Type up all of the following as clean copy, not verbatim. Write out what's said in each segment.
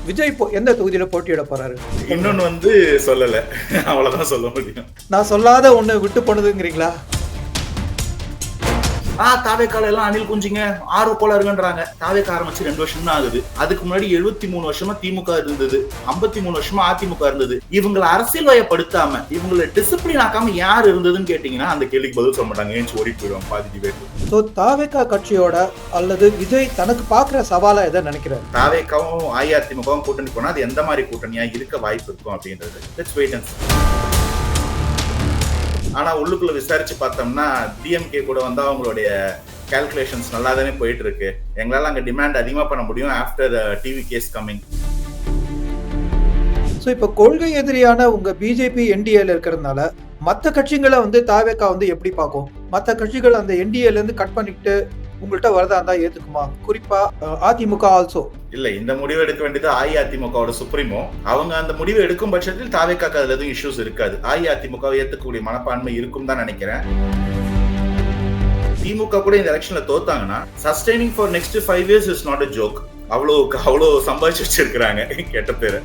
விஜய் எந்த தொகுதியில போட்டியிட போறாரு? இன்னொன்னு வந்து சொல்லல. அவ்வளவுதான் சொல்ல முடியும். நான் சொல்லாத ஒண்ணு விட்டு போனதுங்கிறீங்களா? தாவேக்கால எல்லாம் அணில் குஞ்சிங்க ஆர்வ கோளாறுங்கன்றாங்க. தாவேக்க ஆரம்பிச்சு 2 வருஷம் தான் ஆகுது. அதுக்கு முன்னாடி 73 வருஷமா திமுக இருந்தது, 53 வருஷமா அதிமுக இருந்தது. இவங்களை அரசியல் வயப்படுத்தாம, இவங்களை டிசிப்ளின் ஆக்காம யார் இருந்ததுன்னு கேட்டீங்கன்னா அந்த கேள்விக்கு பதில் சொல்ல மாட்டாங்க. ஏன் ஓடி போயிடுவாங்க பாதி பேர். சோ தாவேக்கா கட்சியோட அல்லது விஜய் தனக்கு பாக்குற சவாலா எதை நினைக்கிறாரு? தாவேக்காவும் அஇஅதிமுகவும் கூட்டணி போனா அது எந்த மாதிரி கூட்டணியா இருக்க வாய்ப்பு இருக்கும் அப்படின்றது. லெட்ஸ் வெயிட் அண்ட் சீ. ஆனா உள்ளுக்குள்ள விசாரிச்சு பார்த்தோம்னா டிஎம்கே கூட வந்து அவங்களுடைய கால்குலேஷன்ஸ் நல்லா தானே போயிட்டு இருக்கு. எங்களால அங்க டிமாண்ட் அதிகமா பண்ண முடியும் after TVK's coming. So இப்ப கொள்கை எதிரியான உங்க பிஜேபி என்டிஏல இருக்கிறதுனால மத்த கட்சிகளை வந்து தாவேக்கா வந்து எப்படி பார்க்கும்? மத்த கட்சிகள் அந்த என்டிஏல இருந்து கட் பண்ணிட்டு உங்கள்கிட்ட வரதா இருந்தா ஏத்துக்குமா? குறிப்பா அதிமுக ஆல்சோ. இல்ல, இந்த முடிவு எடுக்க வேண்டியது அஇஅதிமுகவோட சுப்ரீமோ. அவங்க அந்த முடிவு எடுக்கும் பட்சத்தில் தாவேக்காக்கு அதுல எதுவும் இஷ்யூஸ் இருக்காது. அஇஅதிமுக ஏத்துக்கூடிய மனப்பான்மை இருக்கும் தான் நினைக்கிறேன். திமுக கூட இந்த எலெக்ஷன்ல தோத்தாங்கன்னா sustaining for next 5 years is not a joke. அவ்வளோ சம்பாதிச்சு வச்சிருக்காங்க.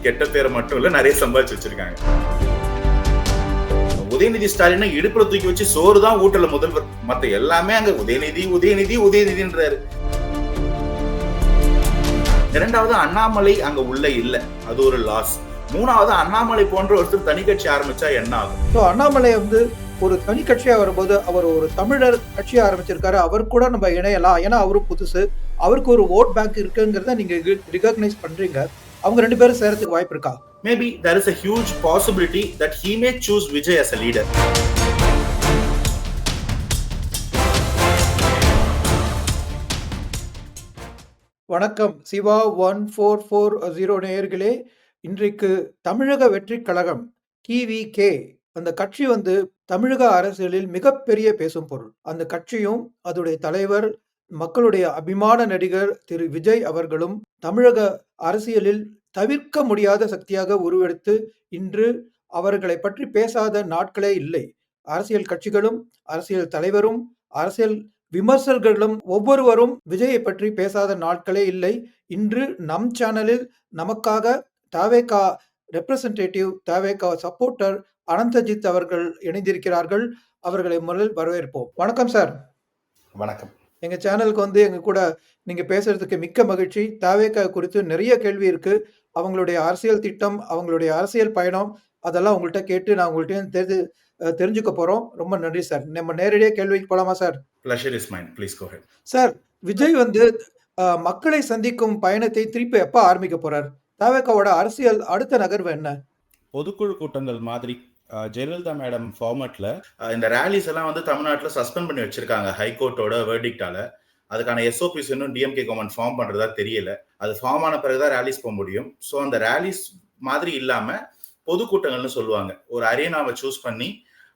கெட்ட பேரை மட்டும் இல்ல, நிறைய சம்பாதிச்சு வச்சிருக்காங்க. உதயநிதி ஸ்டாலினை இடுப்புல தூக்கி வச்சு சோறு தான் ஊட்டல முதல்வர். மத்த எல்லாமே அங்க உதயநிதின்றாரு. இரண்டாவது, அண்ணாமலை அங்க உள்ள இல்ல, அது ஒரு லாஸ். மூணாவது, அண்ணாமலை போன்ற ஒருத்தர் தனி கட்சி ஆரம்பிச்சா என்ன ஆகும்? அண்ணாமலை வந்து ஒரு தனி கட்சியா வரும்போது அவர் ஒரு தமிழர் கட்சியா ஆரம்பிச்சிருக்காரு. அவர் கூட நம்ம இணையலாம். ஏன்னா அவரும் புதுசு, அவருக்கு ஒரு ஓட் பேங்க் இருக்குங்கிறத நீங்க ரிகக்னைஸ் பண்றீங்க. அவங்க 2 பேரும் சேரத்துக்கு வாய்ப்பு இருக்கா? Maybe there is a huge possibility that he may choose Vijay as a leader. வணக்கம் சிவா 1440 நேயர்களே. இன்றைக்கு தமிழக வெற்றி கழகம் டிவிகே அந்த கட்சி வந்து தமிழக அரசியலில் மிகப்பெரிய பேசும் பொருள். அந்த கட்சியும் அதோடைய தலைவர் மக்களுடைய அபிமான நடிகர் திரு விஜய் அவர்களும் தமிழக அரசியலில் தவிர்க்க முடியாத சக்தியாக உருவெடுத்து இன்று அவர்களை பற்றி பேசாத நாட்களே இல்லை. அரசியல் கட்சிகளும் அரசியல் தலைவரும் அரசியல் விமர்சகர்களும் ஒவ்வொருவரும் விஜயை பற்றி பேசாத நாட்களே இல்லை. இன்று நம் சேனலில் நமக்காக தாவேகா ரெப்ரசன்டேட்டிவ், தாவேகா சப்போர்ட்டர் அனந்தஜித் அவர்கள் இணைந்திருக்கிறார்கள். அவர்களை முதலில் வரவேற்போம். வணக்கம் சார். வணக்கம். எங்க சேனலுக்கு வந்து எங்க கூட நீங்க பேசுறதுக்கு மிக்க மகிழ்ச்சி. தாவேகா குறித்து நிறைய கேள்வி இருக்கு. அவங்களுடைய அரசியல் திட்டம், அவங்களுடைய அரசியல் பயணம் அதெல்லாம் உங்கள்கிட்ட கேட்டு நான் உங்கள்கிட்ட தெரிஞ்சுக்க போறோம். ரொம்ப நன்றி சார். நம்ம நேரடியாக கேள்விக்கு போலாமா sir? Pleasure is mine. Please go ahead. Sir, Vijay வந்து மக்களை சந்திக்கும் பயணத்தை திருப்பி எப்ப ஆரம்பிக்க போறார்? தாவேகாவோட அரசியல் அடுத்த நகர்வு என்ன? பொதுக்குழு கூட்டங்கள் மாதிரி ஜெயலலிதா மேடம் ஃபார்மேட்ல இந்த ரேலிஸ் எல்லாம் வந்து தமிழ்நாட்டில் சஸ்பெண்ட் பண்ணி வச்சிருக்காங்க ஹைகோர்ட்டோட வேர்டிக்டால. அதுக்கான எஸ்ஓபிஸ் இன்னும் டிஎம்கே கவர்மெண்ட் ஃபார்ம் பண்றதா தெரியல. அது ஃபார்ம் ஆன பிறகுதான் ரேலிஸ் போக முடியும். ஸோ அந்த ரேலிஸ் மாதிரி இல்லாம பொதுக்கூட்டங்கள்னு சொல்லுவாங்க. ஒரு அரேனாவை சூஸ் பண்ணி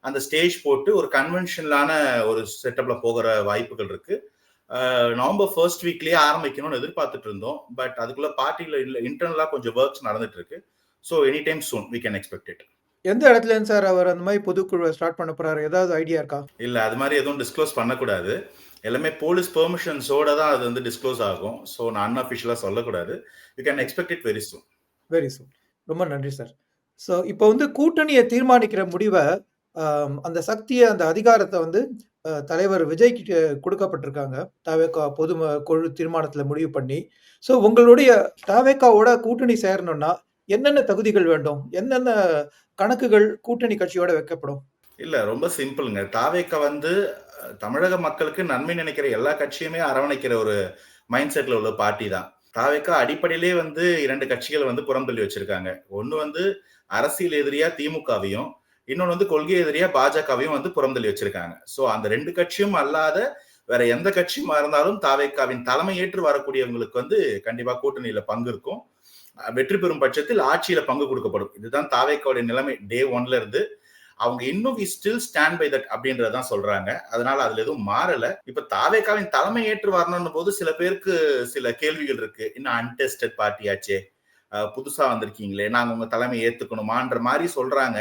அந்த ஸ்டேஜ் போட்டு ஒரு கன்வென்ஷனலான ஒரு செட்டப்ல போகிற வாய்ப்புகள் இருக்கு. நவம்பர் 1st வீக்லயே ஆரம்பிக்கணும்னு எதிர்பார்த்துட்டு இருந்தோம். பட் அதுக்குள்ள பார்ட்டியில இல்ல, இன்டர்னலா கொஞ்சம் ஒர்க்ஸ் நடந்துட்டு இருக்கு. So any time soon we can expect it. எந்த இடத்துல இருந்து சார் அவர் அந்த மாதிரி பொதுக்குழுவை ஸ்டார்ட் பண்ண போறாரு? ஏதாவது ஐடியா இருக்கா? இல்ல, அது மாதிரி எதுவும் டிஸ்க்ளோஸ் பண்ணக்கூடாது. எல்லாமே போலீஸ் பெர்மிஷன்ஸோட தான் அது வந்து டிஸ்க்ளோஸ் ஆகும். ஸோ நான் அன்அஃபிஷியலா சொல்லக்கூடாது. You can expect it very soon. Very soon. ரொம்ப நன்றி சார். ஸோ இப்போ வந்து கூட்டணியை தீர்மானிக்கிற முடிவை, அந்த சக்தியை, அந்த அதிகாரத்தை வந்து தலைவர் விஜய் கிட்ட கொடுக்கப்பட்டிருக்காங்க. தாவேகா பொது குழு தீர்மானத்தில் முடிவு பண்ணி. ஸோ உங்களுடைய தாவேகாவோட கூட்டணி சேரணும்னா என்னென்ன தகுதிகள் வேண்டும்? என்னென்ன கணக்குகள் கூட்டணி கட்சியோட வைக்கப்படும்? இல்ல, ரொம்ப சிம்பிளுங்க. தாவேகா வந்து தமிழக மக்களுக்கு நன்மை நினைக்கிற எல்லா கட்சியுமே அரவணைக்கிற ஒரு மைண்ட் செட்ல உள்ள பார்ட்டி தான். தாவேகா அடிப்படையிலே வந்து 2 கட்சிகளை வந்து புறந்தள்ளி வச்சிருக்காங்க. ஒன்னு வந்து அரசியல் எதிரியா திமுகவையும், இன்னொன்னு வந்து கொள்கை எதிரியா பாஜகவையும் வந்து புறந்தள்ளி வச்சிருக்காங்க. சோ அந்த 2 கட்சியும் அல்லாத வேற எந்த கட்சியுமா இருந்தாலும் தாவேகாவின் தலைமை ஏற்று வரக்கூடியவங்களுக்கு வந்து கண்டிப்பா கூட்டணியில பங்கு இருக்கும். வெற்றி பெறும் பட்சத்தில் ஆட்சியில பங்கு கொடுக்கப்படும். இதுதான் தாவேகாவுடைய நிலைமை டே 1ல இருந்து. அவங்க இன்னும் we still stand by that அப்படின்றதான் சொல்றாங்க. அதனால அதுல எதுவும் மாறல. இப்ப தாவேகாவின் தலைமை ஏற்று வரணும் போது சில பேருக்கு சில கேள்விகள் இருக்கு. இன்னும் அன்டெஸ்டட் பார்ட்டியாச்சே, புதுசா வந்திருக்கீங்களே, நாங்க உங்க தலைமை ஏத்துக்கணுமான்ற மாதிரி சொல்றாங்க.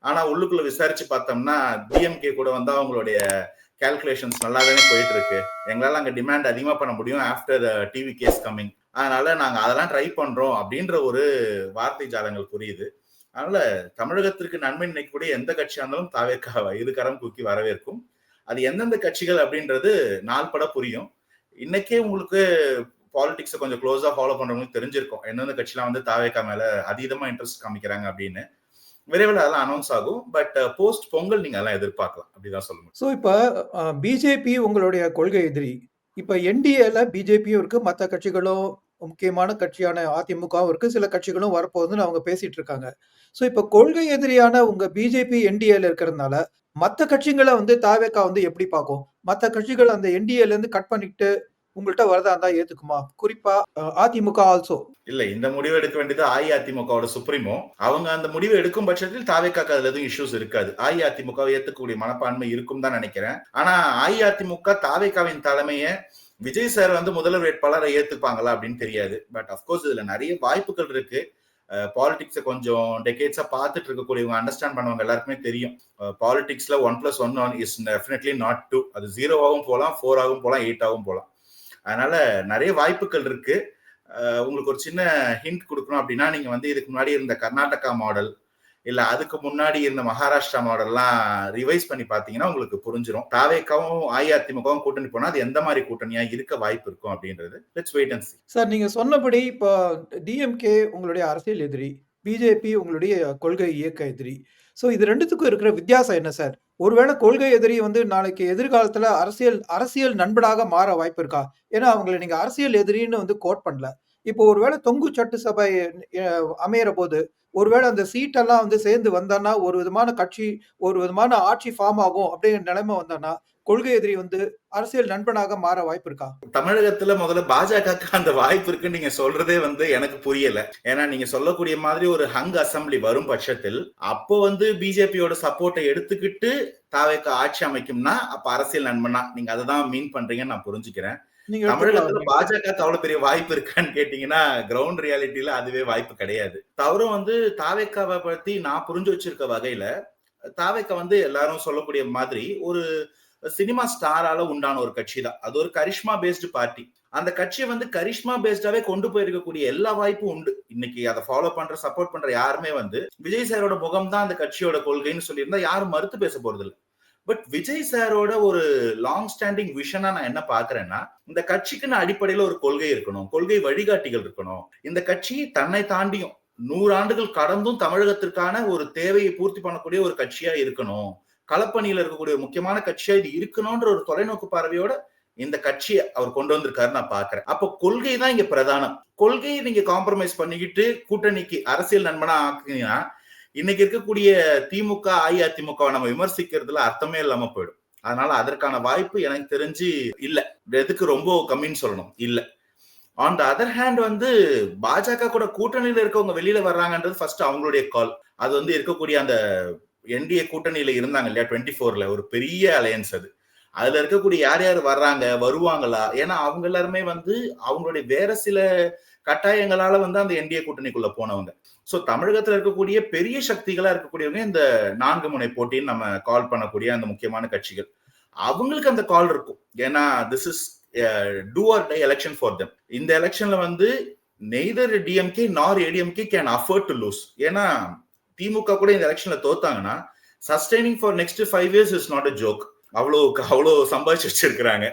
ஆனா உள்ளுக்குள்ள விசாரிச்சு பார்த்தோம்னா டிஎம்கே கூட வந்து அவங்களுடைய கால்குலேஷன்ஸ் நல்லா தானே போயிட்டு இருக்கு. எங்களால அங்க டிமாண்ட் அதிகமா பண்ண முடியும் ஆஃப்டர் டிவி கேஸ் கம்மிங். அதனால நாங்க அதெல்லாம் ட்ரை பண்றோம் அப்படின்ற ஒரு வார்த்தை ஜாலங்கள் புரியுது. அதனால தமிழகத்திற்கு நன்மை நினைக்கக்கூடிய எந்த கட்சியா இருந்தாலும் தாவேக்காவை இருகரம் தூக்கி வரவேற்கும். அது எந்தெந்த கட்சிகள் அப்படின்றது நாள்பட புரியும். இன்னைக்கே உங்களுக்கு பாலிடிக்ஸ கொஞ்சம் க்ளோஸா ஃபாலோ பண்றவங்களுக்கு தெரிஞ்சிருக்கும். எந்தெந்த கட்சிலாம் வந்து தாவேக்கா மேல அதீதமா இன்ட்ரெஸ்ட் காமிக்கிறாங்க அப்படின்னு. விரைவில் அதெல்லாம் அனௌன்ஸ் ஆகும். பட் போஸ்ட் பொங்கல் நீங்க அதெல்லாம் எதிர்பார்க்கலாம். அப்படிதான் சொல்ல முடியும். ஸோ இப்ப பிஜேபி உங்களுடைய கொள்கை எதிரி. இப்ப என்டிஏல பிஜேபியும் இருக்கு. மத்த கட்சிகளும் முக்கியமான கட்சியான அதிமுகவும் இருக்கு. சில கட்சிகளும் வரப்போகுதுன்னு அவங்க பேசிட்டு இருக்காங்க. ஸோ இப்ப கொள்கை எதிரியான உங்க பிஜேபி என்டிஏல இருக்கிறதுனால, மத்த கட்சிகள வந்து தாவேகா வந்து எப்படி பார்க்கும்? மத்த கட்சிகள் அந்த என்டிஏலேருந்து கட் பண்ணிட்டு உங்கள்ட்ட வரதா இருந்தா ஏத்துக்குமா? குறிப்பா அதிமுக ஆல்சோ. இல்ல இந்த முடிவு எடுக்க வேண்டியது அஇஅதிமுகவோட சுப்ரீமோ. அவங்க அந்த முடிவு எடுக்கும் பட்சத்தில் தாவேக்காக்கு அதுல எதுவும் இஷ்யூஸ் இருக்காது. அஇஅதிமுகவை ஏத்துக்கக்கூடிய மனப்பான்மை இருக்கும் தான் நினைக்கிறேன். ஆனா அஇஅதிமுக தாவேக்காவின் தலைமைய விஜய் சார் வந்து முதல்வர் வேட்பாளரை ஏத்துப்பாங்களா அப்படின்னு தெரியாது. பட் அப்கோர்ஸ் இதுல நிறைய வாய்ப்புகள் இருக்கு. பாலிடிக்ஸை கொஞ்சம் டெக்கேட்ஸா பார்த்துட்டு இருக்கக்கூடியவங்க அண்டர்ஸ்டாண்ட் பண்ணவங்க எல்லாருக்குமே தெரியும். பாலிடிக்ஸ்ல 1+1 இஸ் டெஃபினெட்லி நாட் 2. அது 0ஆகவும் போகலாம், 4ஆகவும் போகலாம், 8ஆகவும் போகலாம். அதனால நிறைய வாய்ப்புகள் இருக்கு. உங்களுக்கு ஒரு சின்ன ஹிண்ட் கொடுக்கணும் அப்படின்னா, நீங்க வந்து இதுக்கு முன்னாடி இருந்த கர்நாடகா மாடல், இல்ல அதுக்கு முன்னாடி இருந்த மகாராஷ்டிரா மாடல்லாம் ரிவைஸ் பண்ணி பார்த்தீங்கன்னா உங்களுக்கு புரிஞ்சிடும். தாவேக்காவும் அஇஅதிமுகவும் கூட்டணி போனா அது எந்த மாதிரி கூட்டணியா இருக்க வாய்ப்பு இருக்கும் அப்படின்றது. Let's wait and see. Sir நீங்க சொன்னபடி இப்போ டிஎம்கே உங்களுடைய அரசியல் எதிரி. பிஜேபி உங்களுடைய கொள்கை இயக்க எதிரி. ஸோ இது 2த்துக்கும் இருக்கிற வித்தியாசம் என்ன சார்? ஒருவேளை கொள்கை எதிரி வந்து நாளைக்கு எதிர்காலத்துல அரசியல் நண்பனாக மாற வாய்ப்பு இருக்கா? ஏன்னா அவங்கள நீங்க அரசியல் எதிரின்னு வந்து கோட் பண்ணல. இப்போ ஒருவேளை தொங்கு சட்டு சபை அமையறபோது, ஒருவேளை அந்த சீட்டெல்லாம் வந்து சேர்ந்து வந்தான்னா, ஒரு விதமான கட்சி, ஒரு விதமான ஆட்சி ஃபார்ம் ஆகும் அப்படிங்கிற நிலைமை வந்தான்னா, கொள்கை எதிரி வந்து அரசியல் நண்பனாக மாற வாய்ப்பு இருக்கா? தமிழகத்துல முதல்ல பாஜகக்கு அந்த வாய்ப்பு இருக்குன்னு நீங்க சொல்றதே வந்து எனக்கு புரியல. ஏன்னா நீங்க சொல்லக்கூடிய மாதிரி ஒரு ஹங் அசெம்பிளி வரும் பட்சத்தில் அப்போ வந்து பிஜேபியோட சப்போர்ட்டை எடுத்துக்கிட்டு தாவேக்கா ஆட்சி அமைக்கும்னா அப்ப அரசியல் நண்பனா நீங்க அததான் மீன் பண்றீங்கன்னு நான் புரிஞ்சுக்கிறேன். நீங்க தமிழகத்துல எடுத்துக்கலாம். பாஜக அவ்வளவு பெரிய வாய்ப்பு இருக்கான்னு கேட்டீங்கன்னா கிரவுண்ட் ரியாலிட்டியில அதுவே வாய்ப்பு கிடையாது. தவறும் வந்து தாவேக்காவை பத்தி நான் புரிஞ்சு வச்சிருக்க வகையில தாவேக்கா வந்து எல்லாரும் சொல்லக்கூடிய மாதிரி ஒரு சினிமா ஸ்டாரால உண்டான ஒரு கட்சி தான். அது ஒரு கரிஷ்மா பேஸ்டு பார்ட்டி. அந்த கட்சியை வந்து கரிஷ்மா பேஸ்டாவே கொண்டு போயிருக்கக்கூடிய எல்லா வாய்ப்பும் உண்டு. இன்னைக்கு அதை ஃபாலோ பண்ற சப்போர்ட் பண்ற யாருமே வந்து விஜய் சாரோட முகம் தான் அந்த கட்சியோட கொள்கைன்னு சொல்லியிருந்தா யாரும் மறுத்து பேச போறது இல்லை. பட் விஜய் சாரோட ஒரு லாங் ஸ்டாண்டிங் விஷனா நான் என்ன பாக்குறேன்னா, இந்த கட்சிக்குன்னு அடிப்படையில ஒரு கொள்கை இருக்கணும், கொள்கை வழிகாட்டிகள் இருக்கணும். இந்த கட்சி தன்னை தாண்டியும் 100 ஆண்டுகள் கடந்தும் தமிழகத்திற்கான ஒரு தேவையை பூர்த்தி பண்ணக்கூடிய ஒரு கட்சியா இருக்கணும். களப்பணியில இருக்கக்கூடிய முக்கியமான கட்சியா இது இருக்கணும்ன்ற ஒரு தொலைநோக்கு பார்வையோட இந்த கட்சியை அவர் கொண்டு வந்திருக்காரு நான் பாக்குறேன். அப்போ கொள்கை தான் இங்க பிரதானம். கொள்கையை நீங்க காம்ப்ரமைஸ் பண்ணிக்கிட்டு கூட்டணிக்கு அரசியல் நண்பனா ஆக்குனீங்கன்னா இன்னைக்கு இருக்கக்கூடிய திமுக அஇஅதிமுகவை நம்ம விமர்சிக்கிறதுல அர்த்தமே இல்லாம போயிடும். அதனால அதற்கான வாய்ப்பு எனக்கு தெரிஞ்சு இல்ல. எதுக்கு ரொம்ப கம்மின்னு சொல்லணும் இல்ல. ஆன் த அதர் ஹேண்ட் வந்து பாஜக கூட கூட்டணியில இருக்கவங்க வெளியில வர்றாங்கன்றது ஃபர்ஸ்ட் அவங்களுடைய கால். அது வந்து இருக்கக்கூடிய அந்த என்டிஏ கூட்டணியில இருந்தாங்க இல்லையா 24ல ஒரு பெரிய அலையன்ஸ் அது. அதுல இருக்கக்கூடிய யார் யார் வர்றாங்க வருவாங்களா? ஏன்னா அவங்க எல்லாருமே வந்து அவங்களுடைய வேற சில கட்டாயங்களால வந்து அந்த என்டிஏ கூட்டணிக்குள்ள போனவங்க. சோ தமிழகத்துல இருக்கக்கூடிய பெரிய சக்திகளா இருக்கக்கூடியவங்க இந்த 4 முனை போட்டின்னு நம்ம கால் பண்ணக்கூடிய அந்த முக்கியமான கட்சிகள். அவங்களுக்கு அந்த கால் இருக்கும். ஏன்னா this is do or die election for them. இந்த எலெக்ஷன்ல வந்து neither DMK nor ADMK can afford to lose. ஏன்னா திமுக கூட இந்த எலெக்ஷன்ல தோத்தாங்கன்னா sustaining for next 5 years is not a joke. அவ்வளோ சம்பாதிச்சு வச்சிருக்காங்க.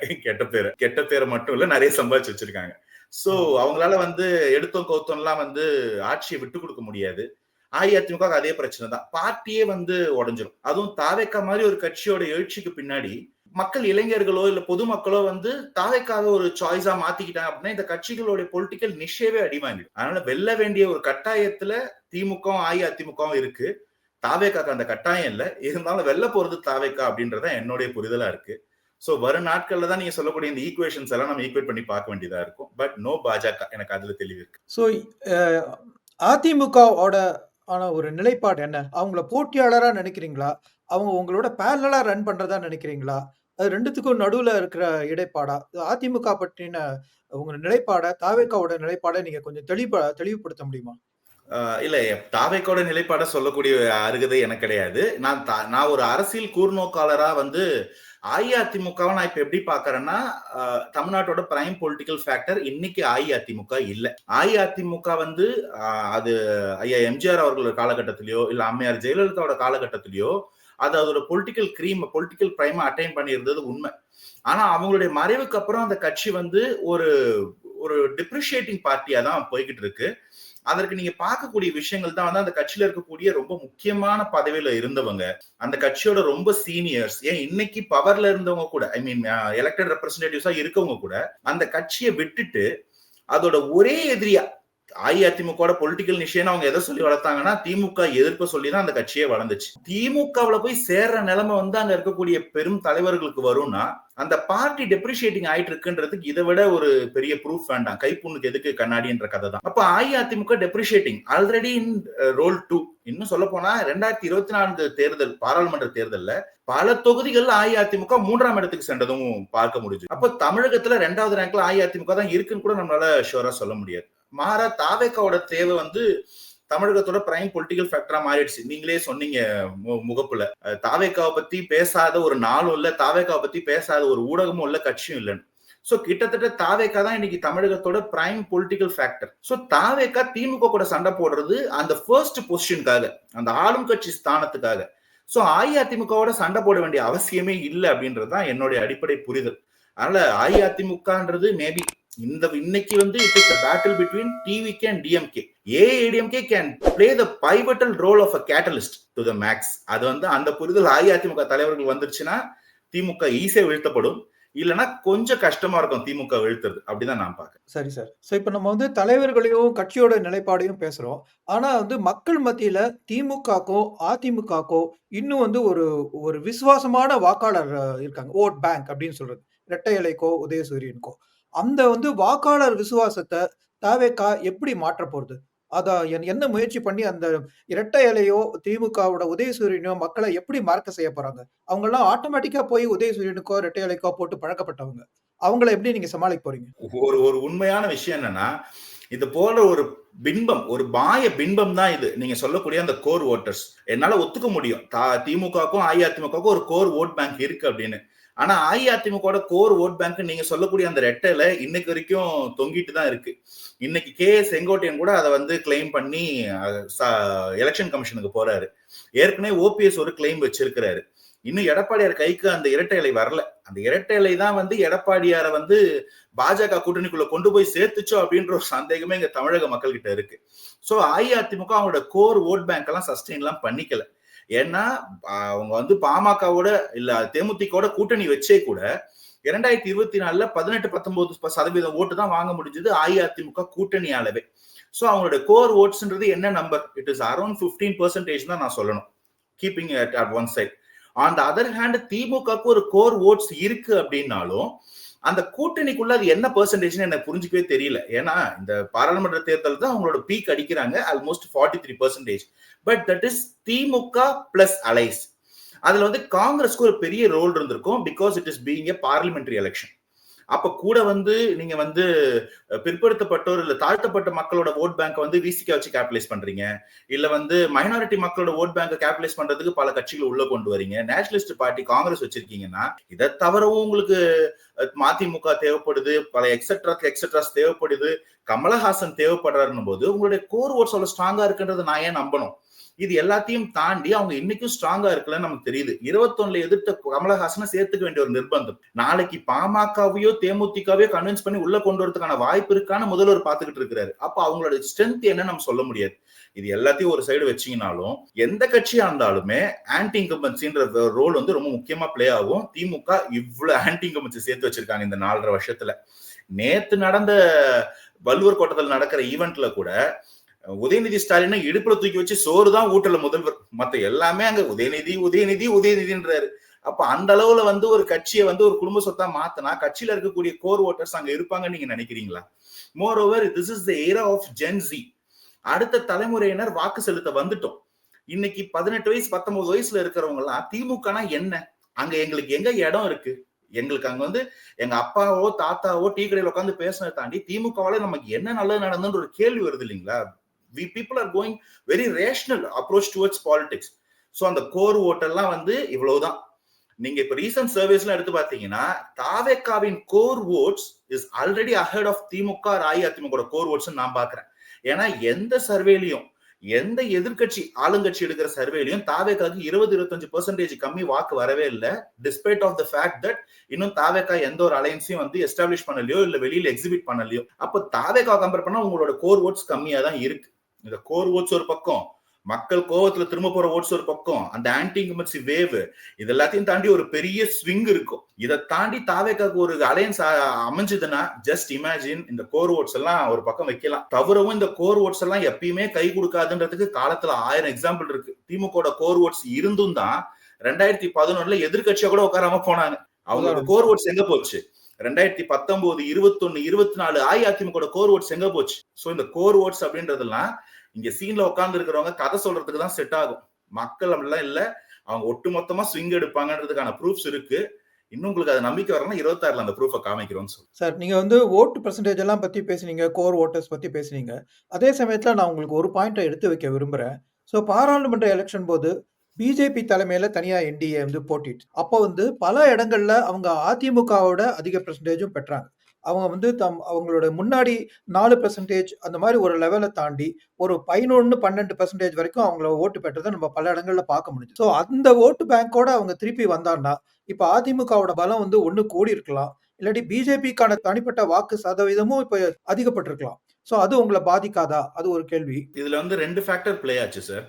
கெட்ட பேரை மட்டும் இல்ல நிறைய சம்பாதிச்சு வச்சிருக்காங்க. சோ அவங்களால வந்து எடுத்தோம் கௌத்தம்லாம் வந்து ஆட்சியை விட்டு கொடுக்க முடியாது. அஇஅதிமுக அதே பிரச்சனை தான். பார்ட்டியே வந்து உடைஞ்சிரும். அதுவும் தாவேக்கா மாதிரி ஒரு கட்சியோட எழுச்சிக்கு பின்னாடி மக்கள் இளைஞர்களோ இல்ல பொதுமக்களோ வந்து தாவேக்காக ஒரு சாய்ஸா மாத்திக்கிட்டாங்க அப்படின்னா இந்த கட்சிகளோட பொலிட்டிக்கல் நிஷேவே அடிவாங்கிடும். அதனால வெல்ல வேண்டிய ஒரு கட்டாயத்துல திமுக அஇஅதிமுகவும் இருக்கு. தாவேக்காக்கு அந்த கட்டாயம் இல்ல. இருந்தாலும் வெல்ல போறது தாவேக்கா அப்படின்றத என்னுடைய புரிதலா இருக்கு. சோ வரும் நாட்கள்ல தான் நீங்க சொல்லக்கூடிய இந்த ஈக்குவேஷன்ஸ் எல்லாம் நம்ம ஈக்குவேட் பண்ணி பார்க்க வேண்டியதா இருக்கும். பட் நோ பாஜக எனக்கு அதுல தெளிவு இருக்கு. ஸோ அதிமுகவோட ஒரு நிலைப்பாடு என்ன? அவங்கள போட்டியாளரா நினைக்கிறீங்களா? அவங்க உங்களோட பேரலலா ரன் பண்றதா நினைக்கிறீங்களா? அது 2த்துக்கும் நடுவுல இருக்கிற இடைப்பாடா? அதிமுக பற்றின உங்க நிலைப்பாட, தாவேக்காவோட நிலைப்பாட நீங்க கொஞ்சம் தெளிவுபடுத்த முடியுமா? இல்ல தாவேக்கோட நிலைப்பாட சொல்லக்கூடிய அருகதை எனக்கு கிடையாது. நான் ஒரு அரசியல் கூர்நோக்காளரா வந்து அஇஅதிமுகவை நான் இப்ப எப்படி பாக்குறேன்னா, தமிழ்நாட்டோட பிரைம் பொலிட்டிக்கல் ஃபேக்டர் இன்னைக்கு அஇஅதிமுக இல்ல. அஇஅதிமுக வந்து அது ஐயா எம்ஜிஆர் அவர்கள் காலகட்டத்திலயோ இல்ல அம்மையார் ஜெயலலிதாவோட காலகட்டத்திலயோ அது அதோட பொலிட்டிக்கல் பொலிட்டிக்கல் பிரைம் அட்டைன் பண்ணியிருந்தது உண்மை. ஆனா அவங்களுடைய மறைவுக்கு அப்புறம் அந்த கட்சி வந்து ஒரு ஒரு டிப்ரிஷியேட்டிங் பார்ட்டியா தான் போய்கிட்டு இருக்கு. அதற்கு நீங்க பார்க்கக்கூடிய விஷயங்கள் தான் வந்து அந்த கட்சியில இருக்கக்கூடிய ரொம்ப முக்கியமான பதவியில இருந்தவங்க, அந்த கட்சியோட ரொம்ப சீனியர்ஸ், ஏன் இன்னைக்கு பவர்ல இருந்தவங்க கூட, ஐ மீன் எலெக்டட் ரெப்ரஸன்டேட்டிவ்ஸா இருக்கவங்க கூட அந்த கட்சியை விட்டுட்டு அதோட ஒரே எதிரியா அஇஅதிமுக பொலிட்டிக்கல் நிஷேன்னு அவங்க எதை சொல்லி வளர்த்தாங்கன்னா திமுக எதிர்ப்பு சொல்லிதான் அந்த கட்சியே வளர்ந்துச்சு. திமுகவுல போய் சேர்ற நிலைமை வந்து அங்க இருக்கக்கூடிய பெரும் தலைவர்களுக்கு வரும்னா அந்த பார்ட்டி டெப்ரிஷியேட்டிங் ஆயிட்டு இருக்குன்றதுக்கு இதை விட ஒரு பெரிய ப்ரூஃப் வேண்டாம். கைப்புண்ணுக்கு எதுக்கு கண்ணாடின்ற கதை தான். அப்ப அஇஅதிமுக டெப்ரிஷியேட்டிங் ஆல்ரெடி இன் ரோல் 2. இன்னும் சொல்ல போனா 2024 தேர்தல், பாராளுமன்ற தேர்தல்ல பல தொகுதிகள் அஇஅதிமுக 3ஆம் இடத்துக்கு சென்றதும் பார்க்க முடிஞ்சு. அப்ப தமிழகத்துல 2வது ரேங்க்ல அஇஅதிமுக தான் இருக்குன்னு கூட நம்மளால ஷூரா சொல்ல முடியாது. மாறா தாவேக்காவோட தேவை வந்து தமிழகத்தோட பிரைம் பொலிட்டிக்கல் ஃபேக்டரா மாறிடுச்சு. நீங்களே சொன்னீங்க முகப்புல, தாவேக்காவை பத்தி பேசாத ஒரு நாளும் இல்ல, தாவேக்காவை பத்தி பேசாத ஒரு ஊடகமும் இல்ல, கட்சியும் இல்லைன்னு. சோ கிட்டத்தட்ட தாவேக்கா தான் இன்னைக்கு தமிழகத்தோட பிரைம் பொலிட்டிக்கல் ஃபேக்டர். சோ தாவேக்கா திமுக கூட சண்டை போடுறது அந்த ஃபர்ஸ்ட் பொசிஷனுக்காக, அந்த ஆளும் கட்சி ஸ்தானத்துக்காக. சோ அஇஅதிமுகவோட சண்டை போட வேண்டிய அவசியமே இல்லை அப்படின்றதுதான் என்னுடைய அடிப்படை புரிதல். அதனால அஇஅதிமுகன்றது மேபி இன்னைக்கு வந்து it is the battle between TVK and DMK. AIDMK can play the pivotal role of a catalyst to the max. அது வந்து அந்த புரிதல் அஇஅதிமுக தலைவர்கள் வந்துருச்சுன்னா திமுக ஈஸியா வீழ்த்தப்படும், இல்லைன்னா கொஞ்சம் கஷ்டமா இருக்கும் திமுக வீழ்த்துறது. அப்படிதான் நான் பாக்குறேன். சரி சார். ஸோ இப்ப நம்ம வந்து தலைவர்களையும், கட்சியோட நிலைப்பாடையும் பேசுறோம். ஆனா வந்து மக்கள் மத்தியில திமுகக்கோ, அதிமுகக்கோ இன்னும் வந்து ஒரு ஒரு விசுவாசமான வாக்காளர் இருக்காங்க. வோட் பேங்க் அப்படின்னு சொல்றது. இரட்டை இலைக்கோ, உதயசூரியனுக்கோ. அந்த வந்து வாக்காளர் விசுவாசத்த தாவேக்கா எப்படி மாற்றப் போறது? என்ன முயற்சி பண்ணி அந்த இரட்டை இலையோ, திமுகவோட உதயசூரியனோ மக்கள எப்படி மறக்க செய்ய போறாங்க? அவங்கலாம் ஆட்டோமேட்டிக்கா போய் உதயசூரியனுக்கோ, இரட்டை இலைக்கோ போட்டு பழக்கப்பட்டவங்க. அவங்கள எப்படி நீங்க சமாளிக்க போறீங்க? ஒரு ஒரு உண்மையான விஷயம் என்னன்னா, இது போல ஒரு பின்பம், ஒரு மாய பின்பம் தான் இது. நீங்க சொல்லக்கூடிய அந்த கோர் ஓட்டர்ஸ். என்னால ஒத்துக்க முடியும். திமுகவுக்கும் அஇஅதிமுகவுக்கும் ஒரு கோர் ஓட் பேங்க் இருக்கு அப்படின்னு. ஆனா அஇஅதிமுக கோர் ஓட் பேங்க் நீங்க சொல்லக்கூடிய அந்த ரெட்டையில இன்னைக்கு வரைக்கும் தொங்கிட்டு தான் இருக்கு. இன்னைக்கு செங்கோட்டையன் கூட அதை வந்து கிளைம் பண்ணி எலெக்ஷன் கமிஷனுக்கு போறாரு. ஏற்கனவே ஓபிஎஸ் ஒரு கிளைம் வச்சிருக்கிறாரு. இன்னும் எடப்பாடியார் கைக்கு அந்த இரட்டை இலை வரல. அந்த இரட்டை இலை தான் வந்து எடப்பாடியாரை வந்து பாஜக கூட்டணிக்குள்ள கொண்டு போய் சேர்த்துச்சோ அப்படின்ற ஒரு சந்தேகமே இங்க தமிழக மக்கள் கிட்ட இருக்கு. சோ அஇஅதிமுக அவங்களோட கோர் ஓட் பேங்க் எல்லாம் சஸ்டெயின் எல்லாம் பண்ணிக்கல. ஏன்னா அவங்க வந்து பாமகவோட இல்ல தேமுதிகவோட கூட்டணி வச்சே கூட 2024 18-19% ஓட்டு தான் வாங்க முடிஞ்சது அஇஅதிமுக கூட்டணியாலவே. சோ அவங்களோட கோர் ஓட்ஸ்ன்றது என்ன நம்பர்? இட் இஸ் அரௌண்ட் 15% தான் நான் சொல்லணும், keeping at one side. On the other hand திமுகக்கு ஒரு கோர் ஓட்ஸ் இருக்கு அப்படின்னாலும் அந்த கூட்டணிக்குள்ள அது என்ன பெர்சன்டேஜ் எனக்கு புரிஞ்சுக்கவே தெரியல. ஏன்னா இந்த பாராளுமன்ற தேர்தல் தான் அவங்களோட பீக் அடிக்கிறாங்க, almost 43%. But that is DMK plus allies. அதுல வந்து காங்கிரஸ்க்கு ஒரு பெரிய ரோல் இருந்திருக்கும், because it is being a parliamentary election. அப்ப கூட வந்து நீங்க வந்து பிற்படுத்தப்பட்டோர் இல்ல தாழ்த்தப்பட்ட மக்களோட ஓட் பேங்க் வந்து விசிக வச்சு கேபிடலைஸ் பண்றீங்க, இல்ல வந்து மைனாரிட்டி மக்களோட ஓட் பேங்க் கேபிடலைஸ் பண்றதுக்கு பல கட்சிகள் உள்ள கொண்டு வரீங்க. நேஷனலிஸ்ட் பார்ட்டி காங்கிரஸ் வச்சிருக்கீங்கன்னா இதை தவிரவும் உங்களுக்கு மதிமுக தேவைப்படுது, பல எக்ஸெட்ராஸ் தேவைப்படுது, கமலஹாசன் தேவைப்படுறாருன்னும் போது உங்களுடைய கோர் ஓட்ஸ் அவ்வளவு ஸ்ட்ராங்கா இருக்குன்றது நான் ஏன் நம்பணும்? இது எல்லாத்தையும் தாண்டி அவங்க இன்னைக்கும் ஸ்ட்ராங்கா இருக்குல்லன்னு நமக்கு தெரியுது. 21 எதிர்த்த கமலஹாசனை சேர்த்துக்க வேண்டிய ஒரு நிர்பந்தம். நாளைக்கு பாமகவையோ தேமுதிகவையோ கன்வின்ஸ் பண்ணி உள்ள கொண்டு வரதுக்கான வாய்ப்பு இருக்கான முதல்வர் பாத்துக்கிட்டு இருக்கிறாரு. அப்ப அவங்களோட ஸ்ட்ரென்த் என்ன நம்ம சொல்ல முடியாது. இது எல்லாத்தையும் ஒரு சைடு வச்சீங்கன்னாலும் எந்த கட்சியா இருந்தாலுமே ஆன்டி இன்கம்பன்சின்ற ரோல் வந்து ரொம்ப முக்கியமா பிளே ஆகும். திமுக இவ்வளவு ஆன்டி இன்கம்பன்சி சேர்த்து வச்சிருக்காங்க இந்த 4.5 வருஷத்துல. நேத்து நடந்த வள்ளுவர் கோட்டத்தில் நடக்கிற ஈவெண்ட்ல கூட உதயநிதி ஸ்டாலினை இடுப்புல தூக்கி வச்சு சோறு தான் ஊட்டல முதல்வர், மத்த எல்லாமே அங்க உதயநிதின்றாரு. அப்ப அந்த அளவுல வந்து ஒரு கட்சியை வந்து ஒரு குடும்ப சொத்தா மாத்தினா கட்சியில இருக்கக்கூடிய கோர் ஓட்டர்ஸ் அங்க இருப்பாங்கன்னு நீங்க நினைக்கிறீங்களா? Moreover this is the era of gen Z. அடுத்த தலைமுறையினர் வாக்கு செலுத்த வந்துட்டோம். இன்னைக்கு 18 வயசு 19 வயசுல இருக்கிறவங்க எல்லாம் திமுகனா என்ன, அங்க எங்களுக்கு எங்க இடம் இருக்கு? எங்களுக்கு அங்க வந்து எங்க அப்பாவோ தாத்தாவோ டீ கடையில உட்காந்து பேசினதை தாண்டி திமுகவால நமக்கு என்ன நல்லது நடந்ததுன்ற ஒரு கேள்வி வருது இல்லைங்களா? We people are going very rational approach towards politics. So அந்த கோர் ஓட்டெல்லாம் வந்து இவ்வளவுதான். நீங்க இப்ப ரீசன்ட் சர்வேஸ்ல எடுத்து பாத்தீங்கன்னா தாவேக்காவின் core votes is already ahead of திமுக அஇஅதிமுக கோர் ஓட்ஸ் நான் பாக்குறேன். ஏன்னா எந்த சர்வேலையும் எந்த எதிர்கட்சி ஆளுங்கட்சி எடுக்கிற சர்வேலையும் தாவேக்காக்கு 20-25% கம்மி வாக்கு வரவே இல்லை. Despite of the fact that இன்னும் தாவேக்கா எந்த ஒரு அலையன்ஸையும் வந்து எஸ்டாப்ளிஷ் பண்ணலையோ இல்ல வெளியில எக்ஸிபிட் பண்ணலையோ. அப்ப தாவேக்கா கம்பேர் பண்ணா உங்களோட கோர் ஓட்ஸ் கம்மியா தான் இருக்கு. இந்த கோர் ஓட்ஸ் ஒரு பக்கம், மக்கள் கோவத்துல திரும்ப போற ஓட்ஸ் ஒரு பக்கம், அந்த ஆன்டி இன்கம்பன்சி வேவ், இது எல்லாத்தையும் தாண்டி ஒரு பெரிய ஸ்விங் இருக்கும். இதை தாண்டி தாவேக்காக்கு ஒரு அலையன்ஸ் அமைஞ்சதுன்னா ஜஸ்ட் இமேஜின் இந்த கோர் ஓட்ஸ் எல்லாம் ஒரு பக்கம் வைக்கலாம். தவிரவும் இந்த கோர் ஓட்ஸ் எல்லாம் எப்பயுமே கை கொடுக்காதுன்றதுக்கு காலத்துல 1000 எக்ஸாம்பிள் இருக்கு. திமுக கோர் ஓட்ஸ் இருந்தும் தான் 2011 எதிர்கட்சியா கூட உட்காராம போனாங்க. அவங்களோட கோர் ஓட்ஸ் எங்க போச்சு? 2019, 21, 24 அஇஅதிமுக கோர் ஓட்ஸ் எங்க போச்சு? சோ இந்த கோர் ஓட்ஸ் அப்படின்றதெல்லாம் இங்க சீன்ல உட்கார்ந்து இருக்கிறவங்க கதை சொல்றதுக்கு தான் செட் ஆகும். மக்கள் அப்படிலாம் இல்ல, அவங்க ஒட்டு மொத்தமா ஸ்விங் எடுப்பாங்கன்றதுக்கான ப்ரூஃப்ஸ் இருக்கு. இன்னும் உங்களுக்கு அது நம்பிக்கை வரணும், 26ல அந்த ப்ரூஃபை காமிக்கிறோம்னு சொல்லு. சார், நீங்க வந்து ஓட்டு பெர்சன்டேஜ் எல்லாம் பத்தி பேசுனீங்க, கோர் ஓட்டர்ஸ் பத்தி பேசுனீங்க. அதே சமயத்துல நான் உங்களுக்கு ஒரு பாயிண்ட்டை எடுத்து வைக்க விரும்புறேன். ஸோ பாராளுமன்ற எலெக்ஷன் போது பிஜேபி தலைமையில தனியா என்டிஏ வந்து போட்டிட்டு, அப்போ வந்து பல இடங்கள்ல அவங்க அதிமுகவோட அதிக பெர்சன்டேஜும் பெற்றாங்க. அவங்க வந்து அவங்களோட முன்னாடி 4% அந்த மாதிரி ஒரு லெவலை தாண்டி ஒரு 11-12% வரைக்கும் அவங்கள ஓட்டு பெற்றதை நம்ம பல இடங்கள்ல பார்க்க முடியுது. ஸோ அந்த ஓட்டு பேங்கோட அவங்க திருப்பி வந்தாங்கன்னா இப்ப அதிமுகவோட பலம் வந்து ஒண்ணு கூடி இருக்கலாம், இல்லாட்டி பிஜேபிக்கான தனிப்பட்ட வாக்கு சதவீதமும் இப்ப அதிகப்பட்டிருக்கலாம். ஸோ அது உங்களை பாதிக்காதா? அது ஒரு கேள்வி. இதுல வந்து 2 ஃபேக்டர் பிளே ஆச்சு சார்.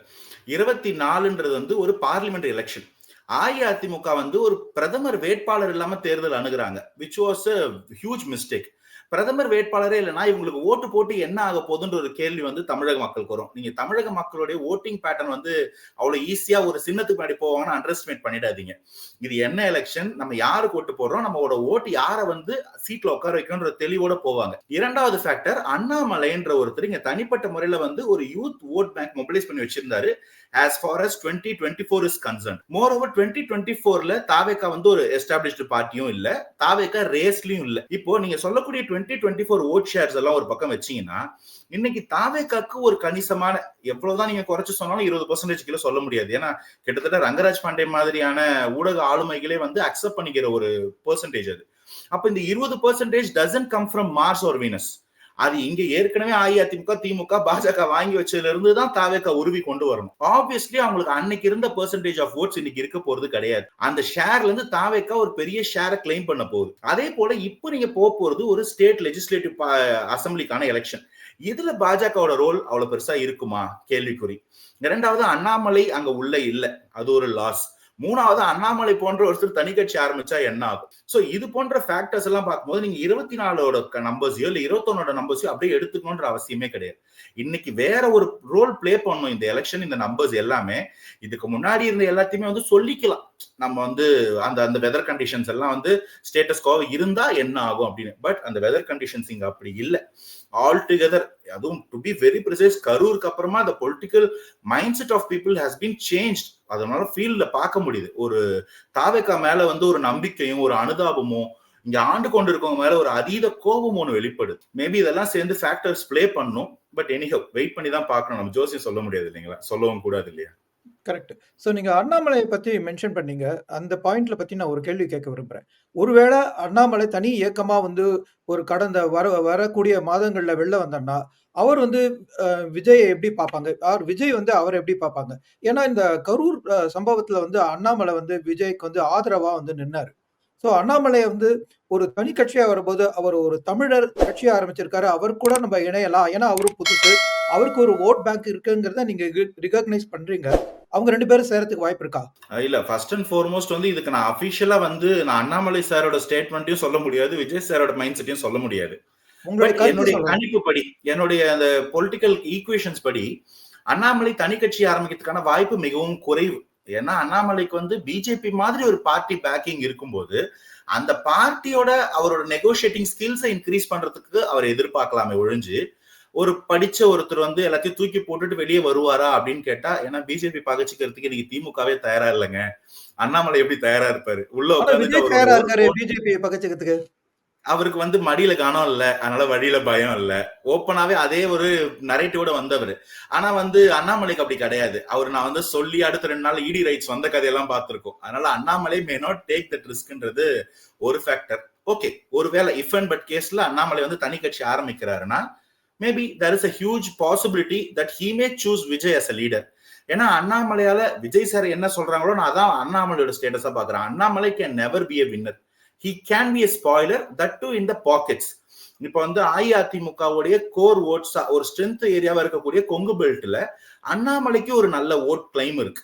24ன்றது வந்து ஒரு பார்லிமெண்ட் எலெக்ஷன். அஇஅதிமுக வந்து ஒரு பிரதமர் வேட்பாளர் இல்லாம தேர்தல் அணுகுறாங்க, which was a huge mistake. பிரதமர் வேட்பாளரே இல்லைன்னா இவங்களுக்கு ஓட்டு போட்டு என்ன ஆக போகுதுன்ற ஒரு கேள்வி வந்து தமிழக மக்களுக்கு வரும். நீங்க தமிழக மக்களுடைய ஓட்டிங் பேட்டர்ன் வந்து அவ்வளவு ஈஸியா ஒரு சின்னத்துக்கு முன்னாடி போவாங்கன்னு அண்டர்ஸ்டிமேட் பண்ணிடாதீங்க. இது என்ன எலெக்ஷன், நம்ம யாருக்கு ஓட்டு போடுறோம், நம்மளோட ஓட்டு யாரை வந்து சீட்ல உட்கார வைக்கணும்ன்ற தெளிவோட போவாங்க. இரண்டாவது ஃபேக்டர், அண்ணாமலைன்ற ஒருத்தர் இங்க தனிப்பட்ட முறையில வந்து ஒரு யூத் ஓட் பேங்க் மொபிலைஸ் பண்ணி வச்சிருந்தாரு as far as 2024 is concerned. Moreover 2024ல தாவேக்கா வந்து ஒரு எஸ்டாப்ளிஷ்டு பார்ட்டியும் இல்ல, தாவேக்கா ரேஸ்லயும் இல்ல. இப்போ நீங்க சொல்லக்கூடிய 2024 ஓட் ஷேர்ஸ் எல்லாம் ஒரு பக்கம் வச்சீங்கன்னா இன்னைக்கு தாவேக்காக்கு ஒரு கணிசமான, எவ்வளவுதான் நீங்க குறைச்சு சொன்னாலும் 20% கிலோ சொல்ல முடியாது. ஏன்னா கிட்டத்தட்ட ரங்கராஜ் பாண்டே மாதிரியான ஊடக ஆளுமைகளே வந்து அக்செப்ட் பண்ணிக்கிற ஒரு பெர்சன்டேஜ் அது. அப்ப இந்த 20% doesn't come from Mars or Venus. அது இங்க ஏற்கனவே அஇஅதிமுக, திமுக, பாஜக வாங்கி வச்சதுல இருந்து தான் தாவேக்கா உருவி கொண்டு வரணும். ஆப்வியஸ்லி அவங்களுக்கு அன்னைக்கு இருந்த பெர்சன்டேஜ் ஆஃப் ஓட்ஸ் இன்னைக்கு இருக்க போறது கிடையாது. அந்த ஷேர்ல இருந்து தாவேக்கா ஒரு பெரிய ஷேரை கிளைம் பண்ண போகுது. அதே போல இப்போ நீங்க போறது ஒரு ஸ்டேட் லெஜிஸ்லேட்டிவ் அசம்பிளிக்கான எலெக்ஷன். இதுல பாஜகவோட ரோல் அவ்வளவு பெருசா இருக்குமா? கேள்விக்குறி. இரண்டாவது, அண்ணாமலை அங்க உள்ள இல்ல, அது ஒரு லாஸ். மூணாவது, அண்ணாமலை போன்ற ஒருத்தர் தனி கட்சி ஆரம்பிச்சா என்ன ஆகும்? சோ இது போன்ற ஃபேக்டர்ஸ் எல்லாம் பார்க்கும்போது நீங்க 24 நம்பர்ஸையோ இல்ல 21 நம்பர்ஸையோ அப்படியே எடுத்துக்கணும்ன்ற அவசியமே கிடையாது. இன்னைக்கு வேற ஒரு ரோல் பிளே பண்ணணும் இந்த எலெக்ஷன். இந்த நம்பர்ஸ் எல்லாமே இதுக்கு முன்னாடி இருந்த எல்லாத்தையுமே வந்து சொல்லிக்கலாம், நம்ம வந்து அந்த வெதர் கண்டிஷன்ஸ் எல்லாம் வந்து ஸ்டேட்டஸ் கோ இருந்தா என்ன ஆகும் அப்படின்னு. பட் அந்த வெதர் கண்டிஷன்ஸ் இங்க அப்படி இல்லை. ஆல் டுகெதர், அதுவும் டு பி வெரி ப்ரிசைஸ், கரூருக்கு அப்புறமா the political mindset of people has been changed. அதனால ஃபீல்ட்ல பார்க்க முடியுது ஒரு தாவேக்கா மேல வந்து ஒரு நம்பிக்கையும் ஒரு அனுதாபமும், இங்க ஆண்டு கொண்டு இருக்கவங்க மேல ஒரு அதீத கோபம் ஒன்று வெளிப்படுது. மேபி இதெல்லாம் சேர்ந்து ஃபேக்டர்ஸ் பிளே பண்ணும். பட் எனிஹவ் வெயிட் பண்ணி தான் பார்க்கணும். நம்ம ஜோசியம் சொல்ல முடியாது இல்லைங்களா, சொல்லவும் கூடாது இல்லையா? கரெக்ட். ஸோ நீங்க அண்ணாமலையை பத்தி மென்ஷன் பண்ணீங்க. அந்த பாயிண்ட்ல பத்தி நான் ஒரு கேள்வி கேட்க விரும்புறேன். ஒருவேளை அண்ணாமலை தனி இயக்கமா வந்து ஒரு கடந்த வரக்கூடிய மாதங்கள்ல வெளில வந்தார்னா, அவர் வந்து விஜயை எப்படி பார்ப்பாங்க? விஜய் வந்து அவரை எப்படி பார்ப்பாங்க? ஏன்னா இந்த கரூர் சம்பவத்துல வந்து அண்ணாமலை வந்து விஜய்க்கு வந்து ஆதரவா வந்து நின்னாரு. ஸோ அண்ணாமலை வந்து ஒரு தனி கட்சியா வரும்போது அவர் ஒரு தமிழர் கட்சியா ஆரம்பிச்சிருக்காரு. அவர் கூட நம்ம இணையலாம். ஏன்னா அவரு புதுசு. அவருக்கு ஒரு ஓட் பேங்க் இருக்குங்கிறத நீங்க ரிகக்னைஸ் பண்றீங்க. அவங்க 2 பேரும் சேரத்துக்கு வாய்ப்பு இருக்கா? இல்ல, ஃபர்ஸ்ட் அண்ட் ஃபார்மோஸ்ட் வந்து இதுக்கு நான் அபிஷியலா வந்து நான் அண்ணாமலை சாரோட ஸ்டேட்மெண்ட்டையும் சொல்ல முடியாது, விஜய் சாரோட மைண்ட் செட்டையும் சொல்ல முடியாது. என்னுடைய கணிப்பு படி, என்னுடைய அந்த பொலிட்டிக்கல் ஈக்குவேஷன்ஸ் படி அண்ணாமலை தனி கட்சி ஆரம்பிக்கிறதுக்கான வாய்ப்பு மிகவும் குறைவு. ஏன்னா அண்ணாமலைக்கு வந்து பிஜேபி மாதிரி ஒரு பார்ட்டி பேக்கிங் இருக்கும்போது அந்த பார்ட்டியோட அவரோட நெகோசியேட்டிங் ஸ்கில்ஸை இன்க்ரீஸ் பண்றதுக்கு அவர் எதிர்பார்க்கலாமே ஒழிஞ்சு ஒரு படிச்ச ஒருத்தர் வந்து எல்லாத்தையும் தூக்கி போட்டுட்டு வெளியே வருவாரா அப்படின்னு கேட்டா, ஏன்னா பிஜேபி பகச்சிக்கிறதுக்கு இன்னைக்கு திமுகவே தயாரா இல்லைங்க. அண்ணாமலை எப்படி தயாரா இருப்பாரு? உள்ள உட்கார்ந்து பிஜேபி பகச்சிக்கிறதுக்கு அவருக்கு வந்து மடியில கனம் இல்ல, அதனால வழியில பயம் இல்ல. ஓப்பனாவே அதே ஒரு நரேட்டிவோட வந்தவரு. ஆனா வந்து அண்ணாமலைக்கு அப்படி கிடையாது. அவரு நான் வந்து சொல்லி அடுத்த 2 நாள் இடி ரைட்ஸ் வந்த கதையெல்லாம் பார்த்திருக்கோம். அதனால Annamalai may not take that ரிஸ்க்ன்றது ஒரு ஃபேக்டர். ஓகே, ஒருவேளை இஃப் அண்ட் பட் கேஸ்ல அண்ணாமலை வந்து தனி கட்சி ஆரம்பிக்கிறாருன்னா maybe there is a huge possibility that he may choose Vijay as a leader. ஏன்னா அண்ணாமலையால விஜய் சார் என்ன சொல்றாங்களோ நான் அதான் அண்ணாமலையோட ஸ்டேட்டஸா பாக்குறேன். Annamalai can never be a winner. He can be a spoiler, that too in the pockets. இப்ப வந்து அஇஅதிமுகவுடைய கோர் ஓட்ஸ் ஒரு strength ஏரியாவா இருக்கக்கூடிய கொங்கு பெல்ட்ல அண்ணாமலைக்கு ஒரு நல்ல ஓட் கிளைம் இருக்கு.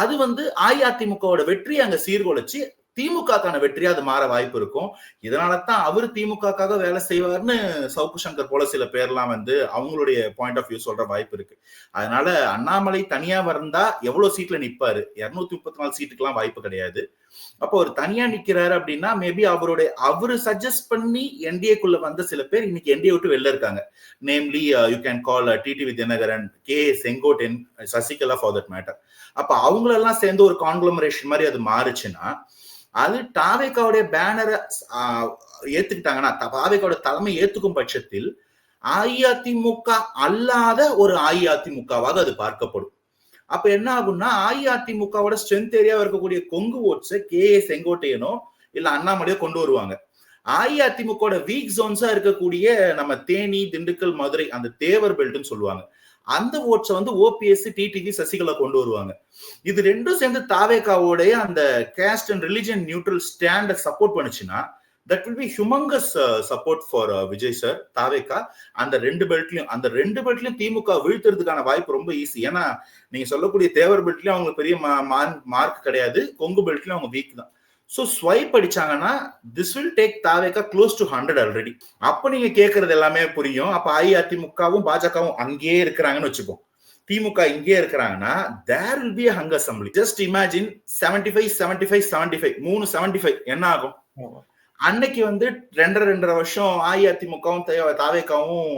அது வந்து அஇஅதிமுகவோட வெற்றி அங்க சீர்குலைச்சு திமுகக்கான வெற்றியா அது மாற வாய்ப்பு இருக்கும். இதனாலதான் அவர் திமுகக்காக வேலை செய்வார்னு சவுக்கு சங்கர் போல சில பேர்லாம் வந்து அவங்களுடைய பாயிண்ட் ஆஃப் வியூ சொல்ற வாய்ப்பு இருக்கு. அதனால அண்ணாமலை தனியா வந்தா எவ்வளவு சீட்ல நிப்பாரு? 234 சீட்டுக்கெல்லாம் வாய்ப்பு கிடையாது. அப்போ ஒரு தனியா நிக்கிறாரு அப்படின்னா மேபி அவரு சஜஸ்ட் பண்ணி என்டிஏக்குள்ள வந்த சில பேர் இன்னைக்கு என்டிஏ விட்டு வெளில இருக்காங்க. Namely you can call TTV Dhinakaran, K Sengottaiyan, Sasikala for that matter. அப்ப அவங்களெல்லாம் சேர்ந்து ஒரு கான்குளமரேஷன் மாதிரி அது மாறுச்சுன்னா அது தாவேக்காவுடைய பேனரை ஏத்துக்கிட்டாங்கன்னா தாவேக்காவோட தலைமை ஏத்துக்கும் பட்சத்தில் அஇஅதிமுக அல்லாத ஒரு அஇஅதிமுகவாக அது பார்க்கப்படும். அப்ப என்ன ஆகும்னா அஇஅதிமுகவோட ஸ்ட்ரென்த் ஏரியாவா இருக்கக்கூடிய கொங்கு ஓட்ஸ் கே செங்கோட்டையனோ இல்ல அண்ணாமலையோ கொண்டு வருவாங்க. அஇஅதிமுக வீக் ஜோன்ஸா இருக்கக்கூடிய நம்ம தேனி, திண்டுக்கல், மதுரை அந்த தேவர் பெல்ட்னு சொல்லுவாங்க. அந்த ஓட்ஸை வந்து ஓபிஎஸ், டிடிவி, சசிகலா கொண்டு வருவாங்க. இது ரெண்டும் சேர்ந்து தாவேக்காவோடைய அந்த கேஸ்ட் அண்ட் ரிலிஜன் நியூட்ரல் ஸ்டாண்ட சப்போர்ட் பண்ணுச்சுன்னா that will be humongous support for Vijay sir தாவேக்கா. அந்த ரெண்டு பெல்ட்லயும் திமுக வீழ்த்துறதுக்கான வாய்ப்பு ரொம்ப ஈஸி. ஏன்னா நீங்க சொல்லக்கூடிய தேவர் பெல்ட்லயும் அவங்க பெரிய மார்க் கிடையாது, கொங்கு பெல்ட்லயும் அவங்க வீக் தான். சோ ஸ்வைப் அடிச்சாங்கன்னா திஸ் வில் டேக் தாவேக்கா க்ளோஸ் டு 100 ஆல்ரெடி. அப்ப நீங்க கேட்கறது எல்லாமே புரியும். அப்ப அஇஅதிமுகவும் பாஜகவும் அங்கேயே இருக்கிறாங்கன்னு வச்சுப்போம். திமுக இங்கே இருக்கிறாங்கன்னா there will be a hung assembly. just imagine 75 75 75 375 என்ன ஆகும்? அன்னைக்கு வந்து 2.5 வருஷம் அஇஅதிமுகவும் தாவேக்காவும்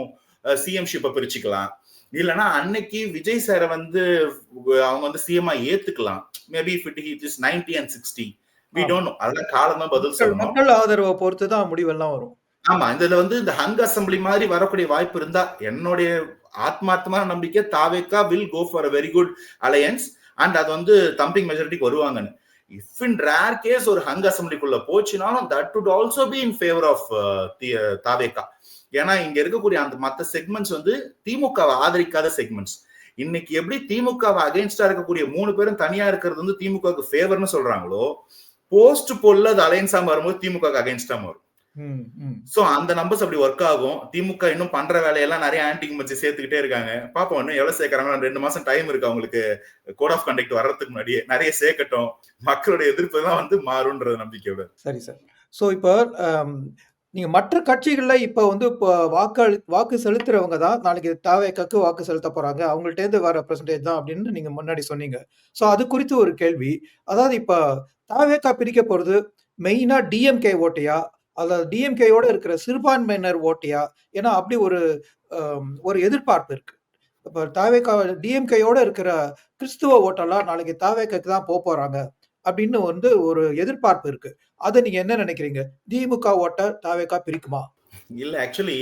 சிஎம் ஷிப்பை பிரிச்சுக்கலாம். இல்லைன்னா அன்னைக்கு விஜய் சாரை வந்து அவங்க வந்து சிஎம்ஆ ஏத்துக்கலாம். Maybe if it is 90 and 60 we don't know. அதெல்லாம் காலம் தான் பதில் சொல்லணும். மக்கள் ஆதரவை பொறுத்து தான் முடிவெல்லாம் வரும். ஆமா, இதுல வந்து இந்த ஹங் அசம்பிளி மாதிரி வரக்கூடிய வாய்ப்பு இருந்தா என்னுடைய ஆத்மார்த்தமான நம்பிக்கை தாவேக்கா will go for a very good alliance and அது வந்து தம்பிங் மெஜாரிட்டிக்கு வருவாங்கன்னு. if in rare case ஒரு ஹங் அசம்பிளிக்குள்ள போச்சுனாலும் that would also be in favor of தாவேக்கா. ஏன்னா இங்க இருக்கக்கூடிய அந்த மற்ற செக்மெண்ட்ஸ் வந்து திமுகவை ஆதரிக்காத செக்மெண்ட்ஸ். இன்னைக்கு எப்படி திமுகவை அகைன்ஸ்டா இருக்கக்கூடிய 3 பேரும் தனியா இருக்கிறது வந்து திமுகவுக்கு ஃபேவர்னு சொல்றாங்களோ, போஸ்ட் போல்ல அது அலைன்ஸா வரும்போது திமுக அகைன்ஸ்டா மாறும். சோ அந்த நம்பர்ஸ் அப்படி ஒர்க் ஆகும். திமுக இன்னும் பண்ற வேலையெல்லாம் நிறைய ஆன்டி இன்கம்பன்சி சேர்த்துக்கிட்டே இருக்காங்க. பாப்போம் இன்னும் எவ்வளவு சேர்க்கறாங்க. 2 மாசம் டைம் இருக்கு அவங்களுக்கு கோட் ஆஃப் கண்டக்ட் வர்றதுக்கு முன்னாடியே. நிறைய சேர்க்கட்டும், மக்களுடைய எதிர்ப்பு தான் வந்து மாறும்ன்ற நம்பிக்கையோட. சரி சார். சோ இப்போ நீங்க மற்ற கட்சிகள்ல இப்ப வந்து வாக்கு செலுத்துறவங்க தான் நாளைக்கு தாவேக்காக்கு வாக்கு செலுத்த போறாங்க, அவங்கள்ட்ட இருந்து வர பெர்சன்டேஜ் தான் அப்படின்னு நீங்க முன்னாடி சொன்னீங்க. சோ அது குறித்து ஒரு கேள்வி. அதாவது இப்ப தாவேக்கா பிரிக்க போறது மெயினா டிஎம்கே ஓட்டையா, அல்லது டிஎம்கேயோட இருக்கிற சிறுபான்மையினர் ஓட்டையா? ஏன்னா அப்படி ஒரு எதிர்பார்ப்பு இருக்கு. இப்ப தாவேக்கா டிஎம்கேயோட இருக்கிற கிறிஸ்துவ ஓட்டெல்லாம் நாளைக்கு தாவேக்காக்கு தான் போறாங்க அப்படின்னு வந்து ஒரு எதிர்பார்ப்பு இருக்கு. அதை நீங்க என்ன நினைக்கிறீங்க? திமுக ஓட்ட தாவேக்கா பிரிக்குமா? இல்ல, ஆக்சுவலி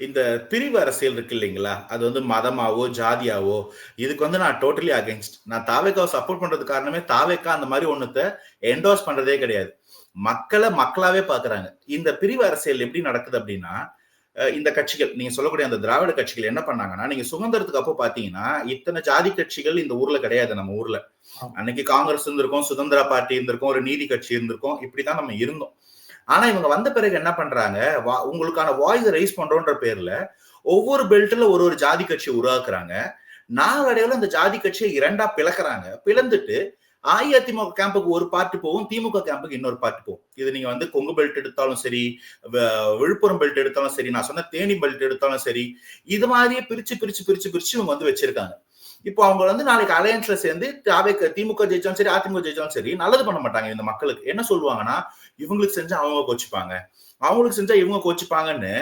இந்த பிரிவு அரசியல் இருக்கு இல்லைங்களா, அது வந்து மதமாவோ ஜாதியாவோ இதுக்கு வந்து நான் டோட்டலி அகைன்ஸ்ட். நான் தாவேக்காவை சப்போர்ட் பண்றது காரணமே தாவேக்கா அந்த மாதிரி ஒண்ணுத்த என்டோர்ஸ் பண்றதே கிடையாது. மக்களை மக்களாவே பாக்குறாங்க. இந்த பிரிவு அரசியல் எப்படி நடக்குது அப்படின்னா, இந்த கட்சிகள் நீங்க சொல்லக்கூடிய அந்த திராவிட கட்சிகள் என்ன பண்ணாங்கன்னா, நீங்க சுதந்திரத்துக்கு அப்போ பாத்தீங்கன்னா இத்தனை ஜாதி கட்சிகள் இந்த ஊர்ல கிடையாது. நம்ம ஊர்ல அன்னைக்கு காங்கிரஸ் இருந்திருக்கும், சுதந்திர பார்ட்டி இருந்திருக்கும், ஒரு நீதி கட்சி இருந்திருக்கும், இப்படிதான் நம்ம இருந்தோம். ஆனா இவங்க வந்த பிறகு என்ன பண்றாங்க, உங்களுக்கான வாய்ஸ் ரைஸ் பண்றோன்ற பேர்ல ஒவ்வொரு பெல்ட்ல ஒரு ஜாதி கட்சி உருவாக்குறாங்க. நாளடைவுல அந்த ஜாதி கட்சியை 2ஆ பிளக்குறாங்க. பிளந்துட்டு அஇஅதிமுக கேம்புக்கு ஒரு பார்ட்டி போகும், திமுக கேம்புக்கு இன்னொரு பார்ட்டி போகும். இது நீங்க வந்து கொங்கு பெல்ட் எடுத்தாலும் சரி, விழுப்புரம் பெல்ட் எடுத்தாலும் சரி, நான் சொன்ன தேனி பெல்ட் எடுத்தாலும் சரி, இது மாதிரியே பிரிச்சு பிரிச்சு பிரிச்சு பிரிச்சு இவங்க வந்து வச்சிருக்காங்க. இப்போ அவங்க வந்து நாளைக்கு அலையன்ஸ்ல சேர்ந்து திமுக ஜெயிச்சாலும் சரி, அதிமுக ஜெயிச்சாலும் சரி நல்லது பண்ண மாட்டாங்க. இந்த மக்களுக்கு என்ன சொல்லுவாங்கன்னா, இவங்களுக்கு செஞ்சா அவங்க கோச்சிப்பாங்க, அவங்களுக்கு செஞ்சா இவங்க கோச்சிப்பாங்கன்னு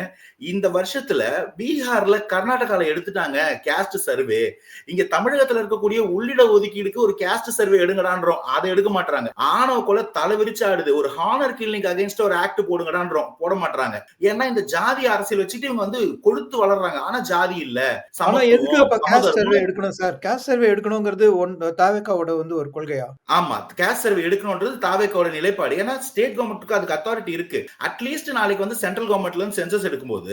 இந்த வருஷத்துல பீகார்ல கர்நாடகால எடுத்துட்டாங்க கேஸ்ட் சர்வே. இங்க தமிழகத்துல இருக்கக்கூடிய உள்ளிட ஒதுக்கீடுக்கு ஒரு கேஸ்ட் சர்வே எடுங்கடான்றோம், அதை எடுக்க மாட்டாங்க. ஆணவ கொலை தலைவிரிச்சு ஆடுது, ஒரு ஹானர் கில்லிங் அகைன்ஸ்ட் ஒரு ஆக்ட் போடுங்கடான்றோம், போட மாட்டாங்க. ஏன்னா இந்த ஜாதி அரசியல் வச்சுட்டு இவங்க வந்து கொழுத்து வளர்றாங்க. ஆனா ஜாதி இல்ல, ஆனா எதுக்கு அப்ப சமத்துவம், கேஸ்ட் சர்வே சமதர்மம். எடுக்கணும் சார்? கேஸ்ட் சர்வே எடுக்கணுங்கிறது தாவேக்காவோட வந்து ஒரு கொள்கையா? ஆமா, கேஸ்ட் சர்வே எடுக்கணும்ன்றது தாவேக்காவோட நிலைப்பாடு. ஏன்னா ஸ்டேட் கவர்மெண்ட்டுக்கு அதுக்கு அத்தாரிட்டி இருக்கு. அட்லீஸ்ட் நாளைக்கு வந்து சென்ட்ரல் கவர்மெண்ட்ல இருந்து சென்சஸ் எடுக்கும்போது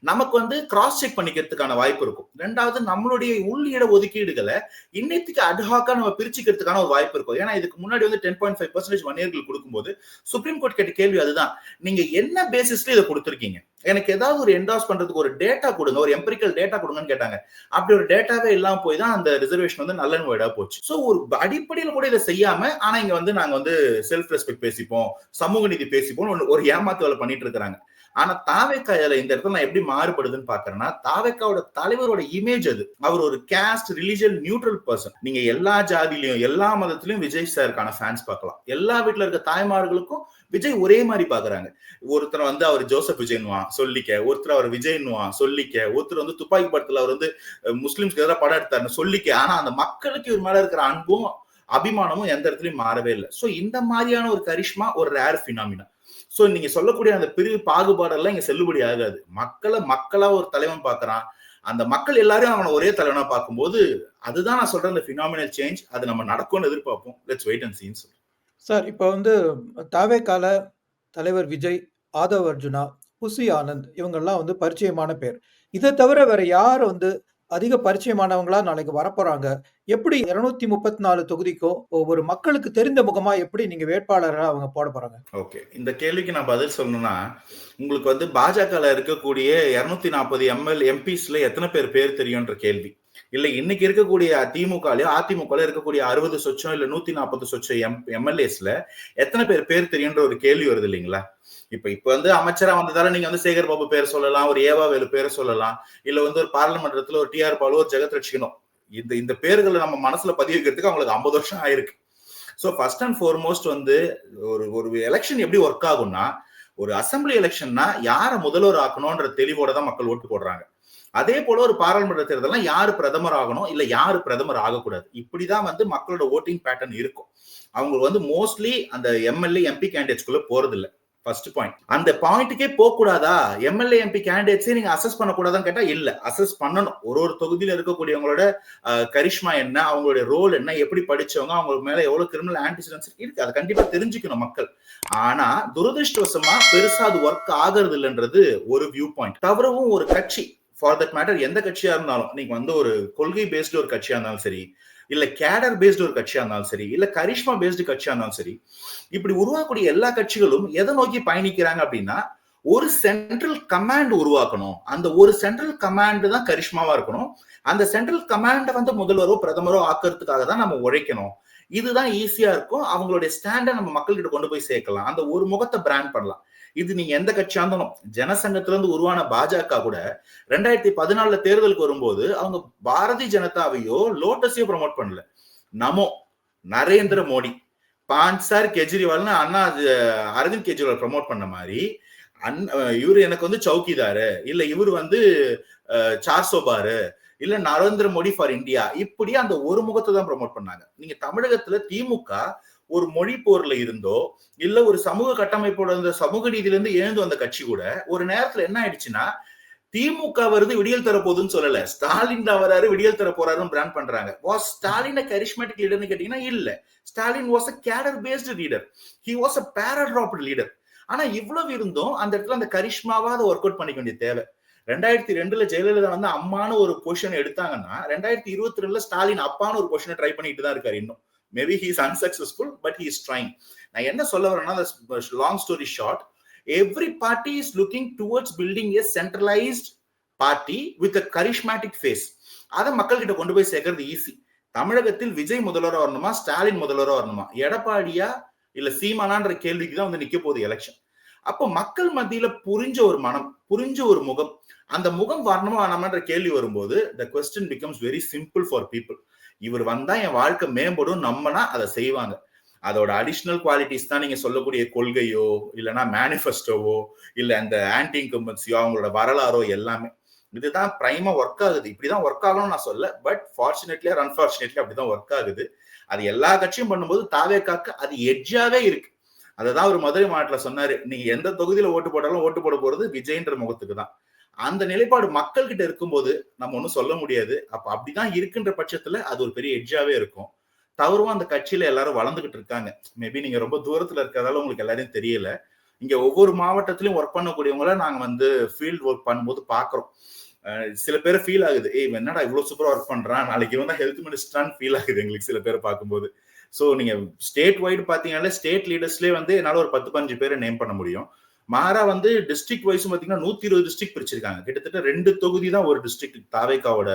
நமக்கு வந்து கிராஸ் செக் பண்ணிக்கிறதுக்கான வாய்ப்பு இருக்கும். ரெண்டாவது, நம்மளுடைய உள்ளிட ஒதுக்கீடுகளை இன்னைக்கு அட்ஹாக்கா நம்ம பிரிச்சுக்கிறதுக்கான ஒரு வாய்ப்பு இருக்கும். ஏன்னா இதுக்கு முன்னாடி வந்து 10.5% வன்னியர்கள் கொடுக்கும்போது சுப்ரீம் கோர்ட் கேட்ட கேள்வி அதுதான், நீங்க என்ன பேசிஸ்ல இதை கொடுத்திருக்கீங்க, எனக்கு ஏதாவது ஒரு என்டாஸ் பண்றதுக்கு ஒரு டேட்டா கொடுங்க, ஒரு எம்பிரிக்கல் டேட்டா கொடுங்கன்னு கேட்டாங்க. அப்படி ஒரு டேட்டாவே இல்லாம போய் தான் அந்த ரிசர்வேஷன் வந்து நல்ல வைடா போச்சு. சோ ஒரு அடிப்படையில கூட இதை செய்யாம, ஆனா இங்க வந்து நாங்க வந்து செல்ஃப் ரெஸ்பெக்ட் பேசிப்போம், சமூக நீதி பேசிப்போம், ஒரு ஏமாத்து வேலை பண்ணிட்டு இருக்காங்க. ஆனா தாவேக்கா இந்த இடத்துல நான் எப்படி மாறுபடுதுன்னு பாக்குறேன்னா, தாவேக்காவோட தலைவரோட இமேஜ் அது. அவர் ஒரு காஸ்ட் ரிலிஜியன் நியூட்ரல் பர்சன். நீங்க எல்லா ஜாதியிலையும் எல்லா மதத்திலையும் விஜய் சாருக்கான ஃபேன்ஸ் பார்க்கலாம். எல்லா வீட்டுல இருக்க தாய்மார்களுக்கும் விஜய் ஒரே மாதிரி பாக்குறாங்க. ஒருத்தர் வந்து அவர் ஜோசப் விஜய்னுவான் சொல்லிக்க, ஒருத்தர் அவர் விஜய்னுவான் சொல்லிக்க, ஒருத்தர் வந்து துப்பாக்கி படத்துல அவர் வந்து முஸ்லிம்ஸ்க்கு எதிராக படம் எடுத்தாருன்னு சொல்லிக்க. ஆனா அந்த மக்களுக்கு இவர் மேல இருக்கிற அன்பும் அபிமானமும் எந்த இடத்துலயும் மாறவே இல்லை. சோ இந்த மாதிரியான ஒரு கரிஷ்மா ஒரு ரேர் பினாமினா. சோ நீங்க சொல்லக்கூடிய அந்த பிரிவு பாகுபாடெல்லாம் இங்க செல்லுபடி ஆகாது. மக்களா ஒரு தலைவன் பாக்குறான், அந்த மக்கள் எல்லாரும் அவனை ஒரே தலைவனா பார்க்கும்போது, அதுதான் நான் சொல்றேன் அந்த பினாமினல் சேஞ்ச். அது நம்ம நடக்கும்னு எதிர்பார்ப்போம். லெட்ஸ் வெயிட் அண்ட் சீன்னு சொல்றேன். சார், இப்ப வந்து தாவேக்கால தலைவர் விஜய், ஆதவ் அர்ஜுனா, புசி ஆனந்த் இவங்கெல்லாம் வந்து பரிச்சயமான பேர். இத தவிர வேற யார் வந்து அதிக பரிச்சயமானவங்களா நாளைக்கு வரப்போறாங்க? எப்படி 234 தொகுதிக்கும் ஒரு மக்களுக்கு தெரிந்த முகமா எப்படி நீங்க வேட்பாளரா அவங்க போட போறாங்க? ஓகே. இந்த கேள்விக்கு நான் பதில் சொல்லணும்னா, உங்களுக்கு வந்து பாஜகல இருக்கக்கூடிய 240 எம்பிஸ்ல எத்தனை பேர் தெரியும்ன்ற கேள்வி. இல்ல இன்னைக்கு இருக்கக்கூடிய திமுகலயோ அதிமுகலயோ இருக்கக்கூடிய 60 சொச்சம் இல்ல 140 சொச்சம் எம்எல்ஏஸ்ல எத்தனை பேர் தெரியும்ன்ற ஒரு கேள்வி வருது இல்லைங்களா? இப்ப வந்து அமைச்சரா வந்ததால நீங்க வந்து சேகர் பாபு பேர் சொல்லலாம், ஒரு ஏவா வேலு பேரை சொல்லலாம், இல்ல வந்து ஒரு பார்லிமெண்ட்ல ஒரு டிஆர் பாலு, ஒரு ஜெகத் ரட்சிக்கணும். இந்த பேர்களை நம்ம மனசுல பதிய வைக்கிறதுக்கு அவங்களுக்கு 50 வருஷம் ஆயிருக்கு. சோ ஃபர்ஸ்ட் அண்ட் ஃபார்மோஸ்ட் வந்து ஒரு எலெக்ஷன் எப்படி ஒர்க் ஆகும்னா, ஒரு அசம்பிளி எலெக்ஷன்னா யார முதல்வர் ஆக்கணும்ன்ற தெளிவோட தான் மக்கள் ஓட்டு போடுறாங்க. அதே போல ஒரு பாராளுமன்ற தேர்தல்னா யாரு பிரதமர் ஆகணும், இல்ல யாரு பிரதமர் ஆகக்கூடாது, இப்படிதான் வந்து மக்களோட ஓட்டிங் பேட்டர்ன் இருக்கும். அவங்க வந்து மோஸ்ட்லி அந்த எம்எல்ஏ எம்பி கேண்டிடேட்ஸ்குள்ள போறது இல்ல. First point. அந்த பாயிண்ட்டுக்கே போக கூடாதா? எம்எல்ஏ எம்பி கேண்டிடேட்ஸே நீங்க அசஸ் பண்ண கூடாதான்னு கேட்டா இல்ல, அசஸ் பண்ணணும். ஒரு தொகுதியில இருக்கக்கூடியவங்களோட கரிஷ்மா என்ன, அவங்களுடைய ரோல் என்ன, எப்படி படிச்சவங்க, அவங்க மேல எவ்வளவு கிரிமினல் ஆன்டிசிடன்ஸ் இருக்கு, அதை கண்டிப்பா தெரிஞ்சுக்கணும் மக்கள். ஆனா துரதிருஷ்டவசமா பெருசா அது ஒர்க் ஆகிறது இல்லைன்றது ஒரு வியூ பாயிண்ட். தவிரவும் ஒரு கட்சி, ஃபார் தட் மேட்டர் எந்த கட்சியா இருந்தாலும், நீங்க வந்து ஒரு கொள்கை பேஸ்டு ஒரு கட்சியா இருந்தாலும் சரி, இல்ல கேடர் பேஸ்டு ஒரு கட்சியா இருந்தாலும் சரி, இல்ல கரிஷ்மா பேஸ்டு கட்சியா இருந்தாலும் சரி, இப்படி உருவாக்கக்கூடிய எல்லா கட்சிகளும் எதை நோக்கி பயணிக்கிறாங்க அப்படின்னா, ஒரு சென்ட்ரல் கமாண்ட் உருவாக்கணும். அந்த ஒரு சென்ட்ரல் கமாண்ட் தான் கரிஷ்மாவா இருக்கணும். அந்த சென்ட்ரல் கமாண்ட வந்து முதல்வரோ பிரதமரோ ஆக்கிறதுக்காக தான் நம்ம உழைக்கணும். இதுதான் ஈஸியா இருக்கும். அவங்களுடைய ஸ்டாண்டை நம்ம மக்கள்கிட்ட கொண்டு போய் சேர்க்கலாம். அந்த ஒரு முகத்தை பிராண்ட் பண்ணலாம். இது நீங்க எந்த கட்சியா இருந்தாலும், ஜனசங்கத்துல இருந்து உருவான பாஜக கூட 2014 தேர்தலுக்கு வரும்போது அவங்க பாரதிய ஜனதாவையோ லோட்டஸையோ ப்ரமோட் பண்ணல. நமோ, நரேந்திர மோடி, பான்சார் கெஜ்ரிவால்னு அண்ணா அரவிந்த் கெஜ்ரிவால் ப்ரமோட் பண்ண மாதிரி, இவரு எனக்கு வந்து சௌக்கிதாரு, இல்ல இவரு வந்து சார்சோபாரு, இல்ல நரேந்திர மோடி ஃபார் இந்தியா, இப்படி அந்த ஒரு முகத்தை தான் ப்ரமோட் பண்ணாங்க. நீங்க தமிழகத்துல திமுக ஒரு மொழி போர்ல இருந்தோ, இல்ல ஒரு சமூக கட்டமைப்போட அந்த சமூக நீதியில இருந்து எழுந்து வந்த கட்சி கூட ஒரு நேரத்துல என்ன ஆயிடுச்சுன்னா, திமுக வருது விடியல் தர போகுதுன்னு சொல்லல, ஸ்டாலின் தான் வராரு விடியல் தர போறாருன்னு பிராண்ட் பண்றாங்க. வாஸ் ஸ்டாலின் கரிஷ்மேட்டிக் லீடர்னு கேட்டீங்கன்னா இல்ல. Stalin was a cadre based leader. He was a paradropped leader. ஆனா இவ்வளவு இருந்தும் அந்த இடத்துல அந்த கரிஷ்மாவா அதை ஒர்க் அவுட் பண்ணிக்க வேண்டிய தேவை. 2002 ஜெயலலிதா வந்து அம்மானு ஒரு பொசிஷன் எடுத்தாங்கன்னா, 2022 ஸ்டாலின் அப்பான்னு ஒரு பொசிஷனை ட்ரை பண்ணிட்டு தான் இருக்காரு இன்னும். Maybe he is unsuccessful, but he is trying. நான் என்ன சொல்ல வரேன்னா, long story short, every party is looking towards building a centralized party with a charismatic face. அதை மக்கள் கிட்ட கொண்டு போய் சேர்க்கிறது ஈஸி. தமிழகத்தில் விஜய் முதல்வரா வரணுமா, ஸ்டாலின் முதல்வரா வரணுமா, எடப்பாடியா இல்ல சீமானான்ற கேள்விக்கு தான் வந்து நிக்க போகுது எலெக்ஷன். அப்போ மக்கள் மத்தியில புரிஞ்ச ஒரு மனம், புரிஞ்ச ஒரு முகம், அந்த முகம் வரணுமா வேணாமான்ற கேள்வி வரும்போது the question becomes very simple for people. இவர் வந்தா என் வாழ்க்கை மேம்படும் நம்பினா அதை செய்வாங்க. அதோட அடிஷனல் குவாலிட்டிஸ் தான் நீங்க சொல்லக்கூடிய கொள்கையோ இல்லைன்னா மேனிஃபெஸ்டோவோ இல்ல அந்த ஆன்டி இன்கம்பன்சியோ அவங்களோட வரலாறோ எல்லாமே இதுதான் பிரைமா ஒர்க் ஆகுது. இப்படிதான் ஒர்க் ஆகணும்னு நான் சொல்ல, பட் ஃபார்ச்சுனேட்லி ஆர் அன்பார்ச்சுனேட்லி அப்படிதான் ஒர்க் ஆகுது. அது எல்லா கட்சியும் பண்ணும்போது தாவேக்காக்கு அது எட்ஜாவே இருக்கு. அததான் ஒரு மதுரை மாவட்டத்துல சொன்னாரு, நீங்க எந்த தொகுதியில ஓட்டு போட்டாலும் ஓட்டு போட போறது விஜய்ன்ற முகத்துக்கு தான். அந்த நிலைப்பாடு மக்கள் கிட்ட இருக்கும்போது நம்ம ஒன்னும் சொல்ல முடியாது. அப்ப அப்படிதான் இருக்குன்ற பட்சத்துல அது ஒரு பெரிய எட்ஜாவே இருக்கும். தவறும் அந்த கட்சியில எல்லாரும் வளர்ந்துகிட்டு இருக்காங்க. மேபி நீங்க ரொம்ப தூரத்துல இருக்கிறதால உங்களுக்கு எல்லாரையும் தெரியல. இங்க ஒவ்வொரு மாவட்டத்திலயும் ஒர்க் பண்ணக்கூடியவங்கள நாங்க வந்து ஃபீல்ட் ஒர்க் பண்ணும்போது பாக்குறோம். சில பேர் ஃபீல் ஆகுது, ஏய் என்னடா இவ்வளவு சூப்பரா ஒர்க் பண்றான், நாளைக்கு இவன் தான் ஹெல்த் மினிஸ்டரான்னு ஃபீல் ஆகுது எங்களுக்கு சில பேரை பார்க்கும்போது. ஸோ நீங்க ஸ்டேட் வைடு பாத்தீங்கன்னா ஸ்டேட் லீடர்ஸ்லேயே வந்து என்னால ஒரு 10-15 பேரை நேம் பண்ண முடியும். மாறா வந்து டிஸ்ட்ரிக்ட் வைஸ் பாத்தீங்கன்னா 120 டிஸ்ட்ரிக்ட் பிரிச்சிருக்காங்க. கிட்டத்தட்ட 2 தொகுதி தான் ஒரு டிஸ்ட்ரிக்ட் தாவேக்காவோட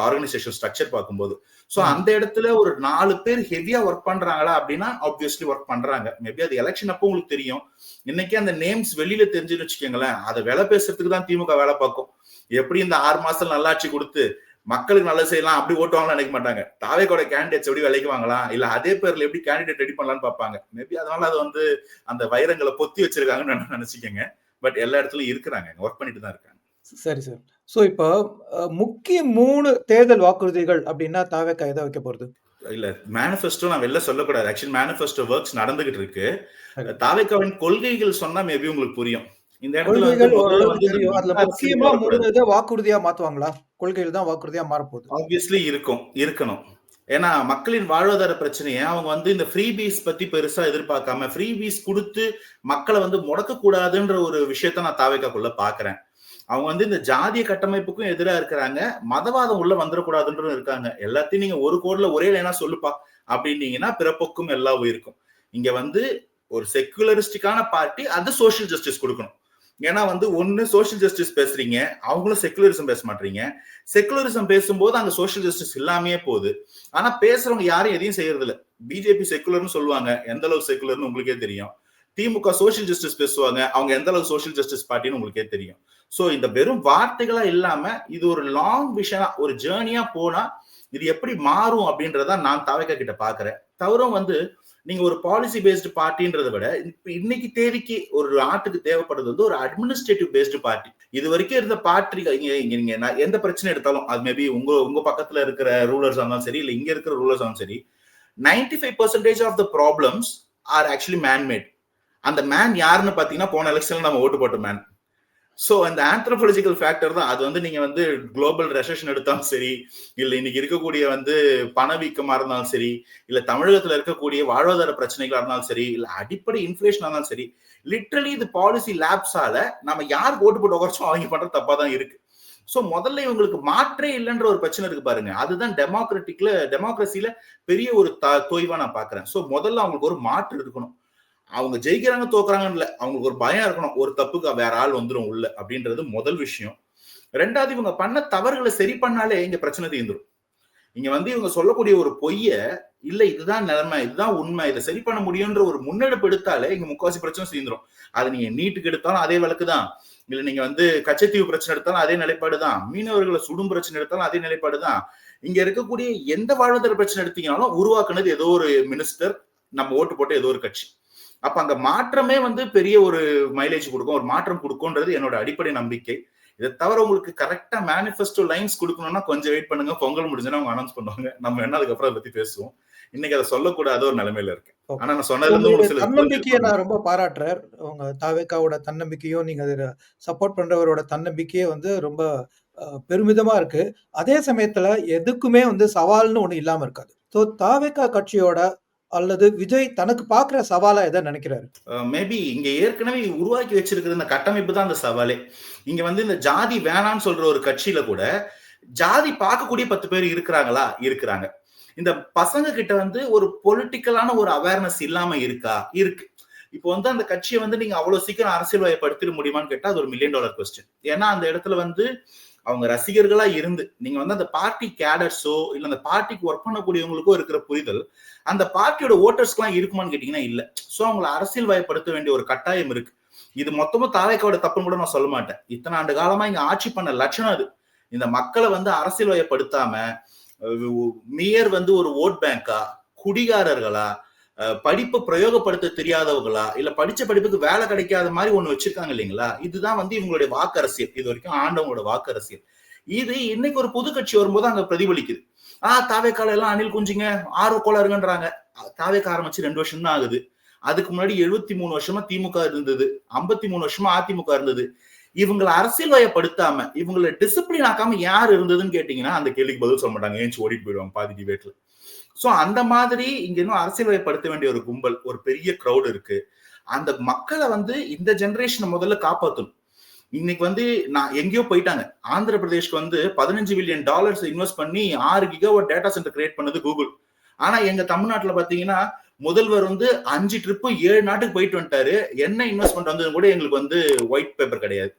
ஆர்கனைசேஷன் ஸ்ட்ரக்சர் பார்க்கும்போது. சோ அந்த இடத்துல ஒரு 4 பேர் ஹெவியா ஒர்க் பண்றாங்களா அப்படின்னா ஆப்வியஸ்லி ஒர்க் பண்றாங்க. மேபி அது எலெக்ஷன் அப்போ உங்களுக்கு தெரியும். இன்னைக்கு அந்த நேம்ஸ் வெளியில தெரிஞ்சுன்னு வச்சுக்கோங்களேன், அதை வேலை பேசுறதுக்கு தான் திமுக வேலை பார்க்கும். எப்படி இந்த 6 மாசம் நல்லாட்சி கொடுத்து மக்களுக்கு நல்லது செய்யலாம் அப்படி ஓட்டுவாங்கன்னு நினைக்க மாட்டாங்க. தாவேக்கோட கேண்டிடேட்ஸ் எப்படி விலைக்கு வாங்கலாம் இல்ல அதே பேர்ல எப்படி கேண்டிடேட் ரெடி பண்ணலாம்னு பார்ப்பாங்க. மேபி அதனால அது வந்து அந்த வைரங்களை பொத்தி வச்சிருக்காங்கன்னு நினைச்சுக்கோங்க. பட் எல்லா இடத்துலயும் இருக்கிறாங்க, ஒர்க் பண்ணிட்டு தான் இருக்காங்க. சரி சார். ஸோ இப்போ முக்கிய 3 தேர்தல் வாக்குறுதிகள் அப்படின்னா தாவேக்கா எதை வைக்க போறது? இல்ல மேனிஃபெஸ்டோ நான் வெளில சொல்லக்கூடாது. ஆக்சுவலி மேனிஃபெஸ்டோ ஒர்க்ஸ் நடந்துகிட்டு இருக்கு. தாவேக்காவின் கொள்கைகள் சொன்னா மேபி உங்களுக்கு புரியும். இந்த இடத்துல வந்து தெரியும். அதுல முக்கியமா 3 இதை வாக்குறுதியா மாத்துவாங்களா? கொள்கைகள் தான் வாக்குறுதியா மாறப்போகுது. ஆப்வியஸ்லி இருக்கணும். ஏன்னா மக்களின் வாழ்வாதார பிரச்சனையை அவங்க வந்து இந்த ஃப்ரீ பீஸ் பத்தி பெருசா எதிர்பார்க்காம ஃப்ரீ பீஸ் கொடுத்து மக்களை வந்து முடக்க கூடாதுன்ற ஒரு விஷயத்த நான் தாவேக்காக்குள்ள பாக்குறேன். அவங்க வந்து இந்த ஜாதிய கட்டமைப்புக்கும் எதிராக இருக்கிறாங்க, மதவாதம் உள்ள வந்துடக்கூடாதுன்னு இருக்காங்க. எல்லாத்தையும் நீங்க ஒரு கோட்ல ஒரே லைனா சொல்லுப்பா அப்படின்னீங்கன்னா பிறப்புக்கும் எல்லா உயிருக்கும். இங்க வந்து ஒரு செக்குலரிஸ்டிக்கான பார்ட்டி அது சோசியல் ஜஸ்டிஸ் கொடுக்கணும். ஏன்னா வந்து ஒன்னு சோசியல் ஜஸ்டிஸ் பேசுறீங்க, அவங்களும் செக்குலரிசம் பேச மாட்டீங்க. செக்குலரிசம் பேசும்போது அங்க சோசியல் ஜஸ்டிஸ் இல்லாமயே போகுது. ஆனா பேசுறவங்க யாரும் எதையும் செய்யறது இல்ல. பிஜேபி செக்குலர்னு சொல்லுவாங்க, எந்த அளவு செக்குலர்னு உங்களுக்கே தெரியும். திமுக சோசியல் ஜஸ்டிஸ் பேசுவாங்க, அவங்க எந்த அளவு சோசியல் ஜஸ்டிஸ் பார்ட்டின்னு உங்களுக்கே தெரியும். சோ இந்த வெறும் வார்த்தைகளா இல்லாம இது ஒரு லாங் விஷனா ஒரு ஜேர்னியா போனா இது எப்படி மாறும் அப்படின்றத நான் தாவேக்கா கிட்ட பாக்குறேன். தவிரம் வந்து நீங்க ஒரு பாலிசி பேஸ்டு பார்ட்டின்றதை விட இன்னைக்கு தேதிக்கு ஒரு நாட்டுக்கு தேவைப்படுறது வந்து ஒரு அட்மினிஸ்ட்ரேட்டிவ் பேஸ்டு பார்ட்டி. இது வரைக்கும் இருந்த பார்ட்டி நீங்க எந்த பிரச்சனை எடுத்தாலும் அது மேபி உங்க பக்கத்துல இருக்கிற ரூலர்ஸ் இருந்தாலும் சரி இல்ல இங்க இருக்கிற ரூலர்ஸ் இருந்தாலும் சரி 95% of the problems are actually manmade. அந்த மேன் யாருன்னு பாத்தீங்கன்னா போன எலெக்ஷன்ல நம்ம ஓட்டு போட்ட மேன். சோ அந்த ஆந்த்ரோபாலஜிக்கல் ஃபேக்டர் தான் அது வந்து நீங்க வந்து குளோபல் ரெசெஷன் எடுத்தாலும் சரி இல்ல இன்னைக்கு இருக்கக்கூடிய வந்து பணவீக்கமா இருந்தாலும் சரி இல்ல தமிழகத்துல இருக்கக்கூடிய வாழ்வாதார பிரச்சனைகளா இருந்தாலும் சரி இல்ல அடிப்படை இன்ஃபிளேஷனா இருந்தாலும் சரி லிட்டரலி இது பாலிசி லேப்ஸால நம்ம யார் ஓட்டு போட்டு உரைச்சோம் அவங்க பண்ற தப்பா தான் இருக்கு. சோ முதல்ல இவங்களுக்கு மாற்றே இல்லைன்ற ஒரு பிரச்சனை இருக்கு பாருங்க, அதுதான் டெமோக்ரஸில பெரிய ஒரு தொய்வா நான் பாக்குறேன். சோ முதல்ல அவங்களுக்கு ஒரு மாற்று இருக்கணும். அவங்க ஜெயிக்கிறாங்க தோக்குறாங்கன்னு இல்ல, அவங்களுக்கு ஒரு பயம் இருக்கணும், ஒரு தப்புக்கு வேற ஆள் வந்துடும் உள்ள அப்படின்றது முதல் விஷயம். ரெண்டாவது இவங்க பண்ண தவறுகளை சரி பண்ணாலே இங்க பிரச்சனை தீர்ந்துடும். இங்க வந்து இவங்க சொல்லக்கூடிய ஒரு பொய்ய இல்ல இதுதான் நிலைமை இதுதான் உண்மை இதை சரி பண்ண முடியும்ன்ற ஒரு முன்னெடுப்பு எடுத்தாலே இங்க முக்காவாசி பிரச்சனை தீர்ந்துடும். அது நீங்க நீட்டுக்கு எடுத்தாலும் அதே வழக்கு தான், இல்ல நீங்க வந்து கச்சத்தீவு பிரச்சனை எடுத்தாலும் அதே நிலைப்பாடு தான், மீனவர்களை சுடும் பிரச்சனை எடுத்தாலும் அதே நிலைப்பாடு தான். இங்க இருக்கக்கூடிய எந்த வாழ்வாதார பிரச்சனை எடுத்தீங்கன்னாலும் உருவாக்குனது ஏதோ ஒரு மினிஸ்டர், நம்ம ஓட்டு போட்ட ஏதோ ஒரு கட்சி. அப்ப அங்க மாற்றமே வந்து பெரிய ஒரு மைலேஜ் கொடுக்கும், ஒரு மாற்றம் கொடுக்கும்ன்றது என்னோட அடிப்படை நம்பிக்கை. இதை தவிர உங்களுக்கு கரெக்டா மேனிஃபெஸ்டோ லைன்ஸ் கொடுக்கணும்னா கொஞ்சம் வெயிட் பண்ணுங்க, பொங்கல் முடிஞ்சுன்னா அவங்க அனௌன்ஸ் பண்ணுவாங்க, நம்ம என்ன அதுக்கப்புறம் அதை பத்தி பேசுவோம். இன்னைக்கு அதை சொல்லக்கூடாத ஒரு நிலைமையில இருக்கு. ஆனா நான் சொன்னது தன்னம்பிக்கையை நான் ரொம்ப பாராட்டுறேன். உங்க தாவேக்காவோட தன்னம்பிக்கையும் நீங்க அதை சப்போர்ட் பண்றவரோட தன்னம்பிக்கையே வந்து ரொம்ப பெருமிதமா இருக்கு. அதே சமயத்துல எதுக்குமே வந்து சவால்னு ஒண்ணு இல்லாம இருக்காது. ஸோ தாவேக்கா கட்சியோட அல்லது விஜய் தனக்கு பாக்குற சவாலா எதை நினைக்கிறாரு? மேபி இங்க ஏற்கனவே உருவாக்கி வச்சிருக்கிற இந்த கட்டமைப்பு தான் அந்த சவாலே. இங்க வந்து இந்த ஜாதி வேணான்னு சொல்ற ஒரு கட்சியில கூட ஜாதி பார்க்கக்கூடிய 10 பேர் இருக்கிறாங்களா? இருக்கிறாங்க. இந்த பசங்க கிட்ட வந்து ஒரு பொலிட்டிக்கலான ஒரு அவேர்னஸ் இல்லாம இருக்கா? இருக்கு. இப்போ வந்து அந்த கட்சியை வந்து நீங்க அவ்வளவு சீக்கிரம் அரசியல் வயப்படுத்திட முடியுமான்னு கேட்டா அது ஒரு $1 million கொஸ்டின். ஏன்னா அந்த இடத்துல வந்து அவங்க ரசிகர்களா இருந்து நீங்க வந்து அந்த பார்ட்டி கேடர்ஸோ இல்ல அந்த பார்ட்டிக்கு ஒர்க் பண்ணக்கூடியவங்களுக்கோ இருக்கிற புரிதல் அந்த பார்ட்டியோட ஓட்டர்ஸ்க்கு எல்லாம் இருக்குமான்னு கேட்டீங்கன்னா இல்ல. சோ அவங்களை அரசியல் வயப்படுத்த வேண்டிய ஒரு கட்டாயம் இருக்கு. இது மொத்தமும் தாவேக்காவோட தப்புன்னு கூட நான் சொல்ல மாட்டேன். இத்தனை ஆண்டு காலமா இங்க ஆட்சி பண்ண லட்சணம் அது. இந்த மக்களை வந்து அரசியல் வயப்படுத்தாம மேயர் வந்து ஒரு ஓட் பேங்கா, குடிகாரர்களா, படிப்பு பிரயோகப்படுத்த தெரியாதவங்களா, இல்ல படிச்ச படிப்புக்கு வேலை கிடைக்காத மாதிரி ஒண்ணு வச்சிருக்காங்க இல்லைங்களா? இதுதான் வந்து இவங்களுடைய வாக்கு அரசியல். இது வரைக்கும் ஆண்டவங்களோட வாக்கு அரசியல். இது இன்னைக்கு ஒரு புது கட்சி வரும்போது அங்க பிரதிபலிக்குது. தாவேக்கால எல்லாம் அணில் குஞ்சுங்க, ஆர்வ கோளாறுங்கன்றாங்க. தாவேக்கா ஆரம்பிச்சு 2 வருஷம் தான் ஆகுது. அதுக்கு முன்னாடி 73 வருஷமா திமுக இருந்தது. 53 வருஷமா அதிமுக இருந்தது. இவங்களை அரசியல் வயப்படுத்தாம, இவங்களை டிசிப்ளின் ஆக்காம யார் இருந்ததுன்னு கேட்டீங்கன்னா, அந்த கேள்விக்கு பதில் சொல்ல மாட்டாங்க. ஏஞ்சி ஓடிட்டு போயிடுவாங்க பாதி டிபேட்ல. சோ அந்த மாதிரி இங்க இன்னும் அரசியல் வயப்படுத்த வேண்டிய ஒரு கும்பல், ஒரு பெரிய கிரௌட் இருக்கு. அந்த மக்களை வந்து இந்த ஜெனரேஷனை முதல்ல காப்பாத்தணும். இன்னைக்கு வந்து நான் எங்கேயோ போயிட்டாங்க. ஆந்திர பிரதேஷ்க்கு வந்து $15 பில்லியன் இன்வெஸ்ட் பண்ணி 6 கிகாவாட் டேட்டா சென்டர் கிரியேட் பண்ணது கூகுள். ஆனா எங்க தமிழ்நாட்டுல பாத்தீங்கன்னா முதல்வர் வந்து 5 ட்ரிப்பு 7 நாட்டுக்கு போயிட்டு வந்துட்டாரு. என்ன இன்வெஸ்ட்மெண்ட் வந்தது கூட எங்களுக்கு வந்து ஒயிட் பேப்பர் கிடையாது.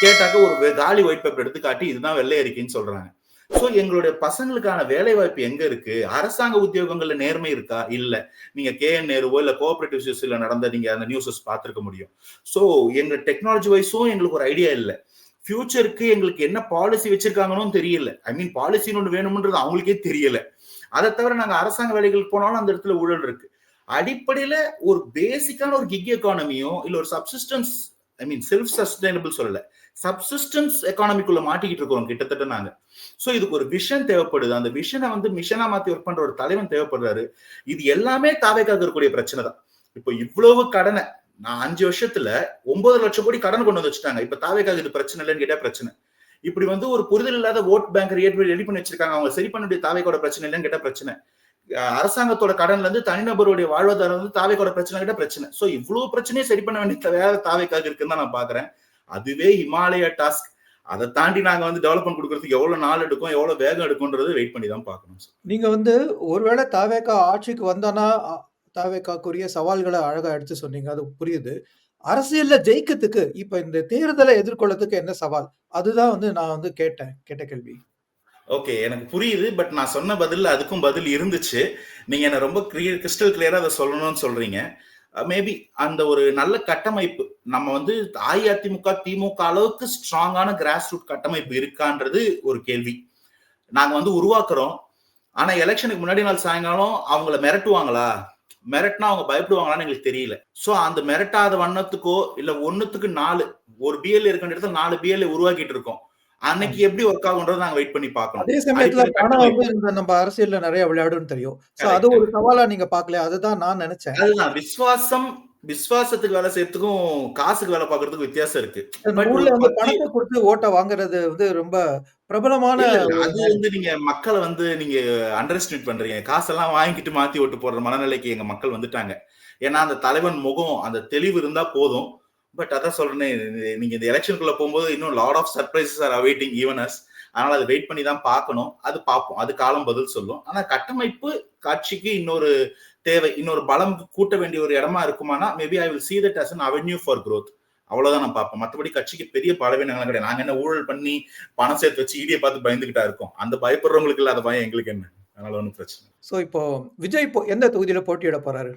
கேட்டாக்க ஒரு காலி ஒயிட் பேப்பர் எடுத்து காட்டி இதுதான் வெள்ளை அறிக்கைன்னு சொல்றாங்க. சோ எங்களுடைய பசங்களுக்கான வேலை வாய்ப்பு எங்க இருக்கு? அரசாங்க உத்தியோகங்கள்ல நேர்மை இருக்கா? இல்ல. நீங்க KN நேருவோ இல்ல கோஆபரேட்டிவ் சொசைட்டில நடந்த நீங்க அந்த நியூஸஸ் பார்த்திருக்க முடியும். சோ எங்க டெக்னாலஜி வைஸும் எங்களுக்கு ஒரு ஐடியா இல்ல. ஃபியூச்சருக்கு எங்களுக்கு என்ன பாலிசி வச்சிருக்காங்கன்னு தெரியல. ஐ மீன் பாலிசின்னு ஒன்று வேணும்ன்றது அவங்களுக்கே தெரியல. அதை தவிர நாங்க அரசாங்க வேலைகளுக்கு போனாலும் அந்த இடத்துல ஊழல் இருக்கு. அடிப்படையில ஒரு பேசிக்கான ஒரு கிக் எக்கானமியும் இல்ல ஒரு சப்சிஸ்டன்ஸ், ஐ மீன் செல்ஃப் சஸ்டைனபிள் சொல்லல, சப்சிஸ்டன்ஸ் எக்கானமிக்குள்ள மாட்டிக்கிட்டு இருக்கோம் கிட்டத்தட்ட நாங்க. சோ இதுக்கு ஒரு விஷன் தேவைப்படுது. அந்த விஷனை வந்து மிஷனா மாத்தி ஒர்க் பண்ற ஒரு தலைவன் தேவைப்படுறாரு. இது எல்லாமே தாவேக்காக இருக்கக்கூடிய பிரச்சனை தான். இப்போ இவ்வளவு கடனை நான் 5 வருஷத்துல 9 லட்சம் கோடி கடன் கொண்டு வந்து வச்சுட்டாங்க. இப்ப தாவேக்காக இது பிரச்சனை இல்லைன்னு கேட்டா பிரச்சனை. இப்படி வந்து ஒரு புரிதல் இல்லாத ஓட் பேங்க் ரெடி பண்ணி வச்சிருக்காங்க. அவங்க சரி பண்ண வேண்டிய தாவேக்கோட பிரச்சனை இல்லைன்னு கேட்டா பிரச்சனை. அரசாங்கத்தோட கடன்ல இருந்து தனிநபருடைய வாழ்வாதாரம் வந்து தாவேக்கோட பிரச்சனை கிட்ட பிரச்சனை. சோ இவ்வளவு பிரச்சனையும் சரி பண்ண வேண்டிய வேலை தாவேக்காக இருக்குன்னு தான் நான் பாக்குறேன். அதுவே ஹிமாலயா டாஸ்க். அதை தாண்டி நாங்க வந்து டெவலப்மெண்ட் கொடுக்கறதுக்கு எவ்வளவு நாள் எடுக்கும், எவ்வளவு வேகம் எடுக்கும்ன்றது வெயிட் பண்ணி தான் பார்க்கணும். நீங்க வந்து ஒருவேளை தாவேக்கா ஆட்சிக்கு வந்தானா தாவேக்காக்குரிய சவால்களை அழகா எடுத்து சொன்னீங்க. அது புரியுது. அரசியல்ல ஜெயிக்கிறதுக்கு இப்ப இந்த தேர்தலை எதிர்கொள்ளறதுக்கு என்ன சவால்? அதுதான் வந்து நான் வந்து கேட்ட கேள்வி. ஓகே, எனக்கு புரியுது. பட் நான் சொன்ன பதில் அதுக்கும் பதில் இருந்துச்சு. நீங்க என்ன ரொம்ப கிறிஸ்டல் கிளியரா அதை சொல்லணும்னு சொல்றீங்க. மேபி அந்த ஒரு நல்ல கட்டமைப்பு நம்ம வந்து அஇஅதிமுக திமுக அளவுக்கு ஸ்ட்ராங்கான கிராஸ் ரூட் கட்டமைப்பு இருக்கான்றது ஒரு கேள்வி. நாங்க வந்து உருவாக்குறோம். ஆனா எலெக்ஷனுக்கு முன்னாடி நாள் சாயங்காலம் அவங்கள மிரட்டுவாங்களா, மிரட்டினா அவங்க பயப்படுவாங்களான்னு எங்களுக்கு தெரியல. சோ அந்த மிரட்டாத வண்ணத்துக்கோ இல்ல 1க்கு 4 ஒரு பிஎல்ஏ இருக்க இடத்துல 4 பிஎல்ஏ உருவாக்கிட்டு இருக்கோம். அன்னைக்கு எப்படி ஒர்க் ஆகும்ன்றத நாங்க வெயிட் பண்ணி பார்க்கணும். அதே சமயத்துல பணம் வந்து இந்த நம்ம அரசியல்ல நிறைய விளையாடுன்னு தெரியும். சோ அது ஒரு சவாலா நீங்க பார்க்கல. அதுதான் நான் நினைச்சேன். அதுதான் விசுவாசத்துக்கு வேலை செய்யறதுக்கும் காசுக்கு வேலை பார்க்கறதுக்கும் வித்தியாசம் இருக்கு. ஊர்ல வந்து பணத்தை கொடுத்து ஓட்ட வாங்குறது வந்து ரொம்ப பிரபலமான அது வந்து நீங்க மக்களை வந்து நீங்க அண்டர் எஸ்டிமேட் பண்றீங்க. காசெல்லாம் வாங்கிட்டு மாத்தி ஓட்டு போடுற மனநிலைக்கு எங்க மக்கள் வந்துட்டாங்க. ஏன்னா அந்த தலைவன் முகம் அந்த தெளிவு இருந்தா போதும். பட் அதான் சொல்றேனே, நீங்க இந்த எலெக்ஷனுக்குள்ள போகும்போது இன்னும் lot of surprises are awaiting even us. அதனால அதை வெயிட் பண்ணி தான் பார்க்கணும். அது பார்ப்போம். அது காலம் பதில் சொல்லும். ஆனா கட்டமைப்பு காட்சிக்கு இன்னொரு தேவை, இன்னொரு பலம் கூட்ட வேண்டிய ஒரு இடமா இருக்குமானா maybe I will see that as an avenue for growth. அவ்வளவுதான் நான் பார்ப்பேன். மற்றபடி கட்சிக்கு பெரிய பலவீனங்கள் கிடையாது. நாங்க என்ன ஊழல் பண்ணி பணம் சேர்த்து வச்சு ஈடியை பார்த்து பயந்துகிட்டா இருக்கோம். அந்த பயப்படுறவங்களுக்கு இல்லாத பயம் எங்களுக்கு என்ன? அதனால ஒன்றும் பிரச்சனை. சோ இப்போ விஜய் எந்த தொகுதியில போட்டியிட போறாரு?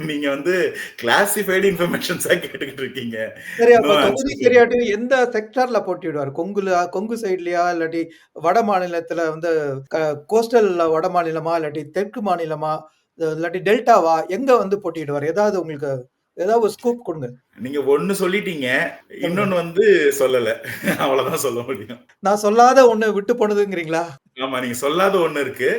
நீங்க வந்து கிளாசிஃபைடு இன்ஃபர்மேஷன்ஸா கேட்டுக்கிட்டு இருக்கீங்க. சரி, அப்ப தொகுதி தெரியாட்டி எந்த செக்டார்ல போட்டியிடுவாரு? கொங்கு சைட்லயா, இல்லாட்டி வட மாநிலத்துல வந்து கோஸ்டல் வட மாநிலமா, இல்லாட்டி தெற்கு மாநிலமா, இல்லாட்டி டெல்டாவா, எங்க வந்து போட்டியிடுவாரு? ஏதாவது உங்களுக்கு ஏதாவது ஒரு ஸ்கூப் கொடுங்க. நீங்க ஒண்ணு சொல்லிட்டீங்க, இன்னொன்னு வந்து சொல்லல. அவ்வளவுதான் சொல்ல முடியும். நான் சொல்லாத ஒண்ணு விட்டு போனதுங்கிறீங்களா? ஆமா, நீங்க சொல்லாத ஒண்ணு இருக்கு,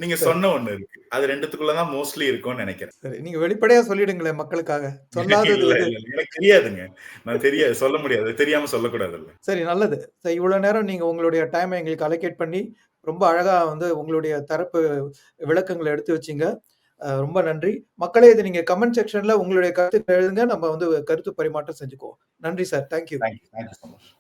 நீங்க சொன்ன ஒண்ணு இருக்கு. அது 2த்துக்குள்ள தான் மோஸ்ட்லி இருக்கும்னு நினைக்கிறேன். சரி, நீங்க வெளிப்படையா சொல்லிடுங்களேன் மக்களுக்காக. சொல்லாதது இல்ல எனக்கு தெரியாதுங்க. நான் தெரியாது, சொல்ல முடியாது. தெரியாம சொல்லக்கூடாதுல்ல. சரி, நல்லது. சரி, இவ்வளவு நேரம் நீங்க உங்களுடைய டைமை எங்களுக்கு அலோகேட் பண்ணி ரொம்ப அழகா வந்து உங்களுடைய தரப்பு விளக்கங்களை எடுத்து வச்சீங்க. ரொம்ப நன்றி. மக்களே, இது நீங்க கமெண்ட் செக்ஷன்ல உங்களுடைய கருத்துக்களை எழுதுங்க. நம்ம வந்து கருத்து பரிமாற்றம் செஞ்சுக்குவோம். நன்றி sir. Thank you. Thank you so much.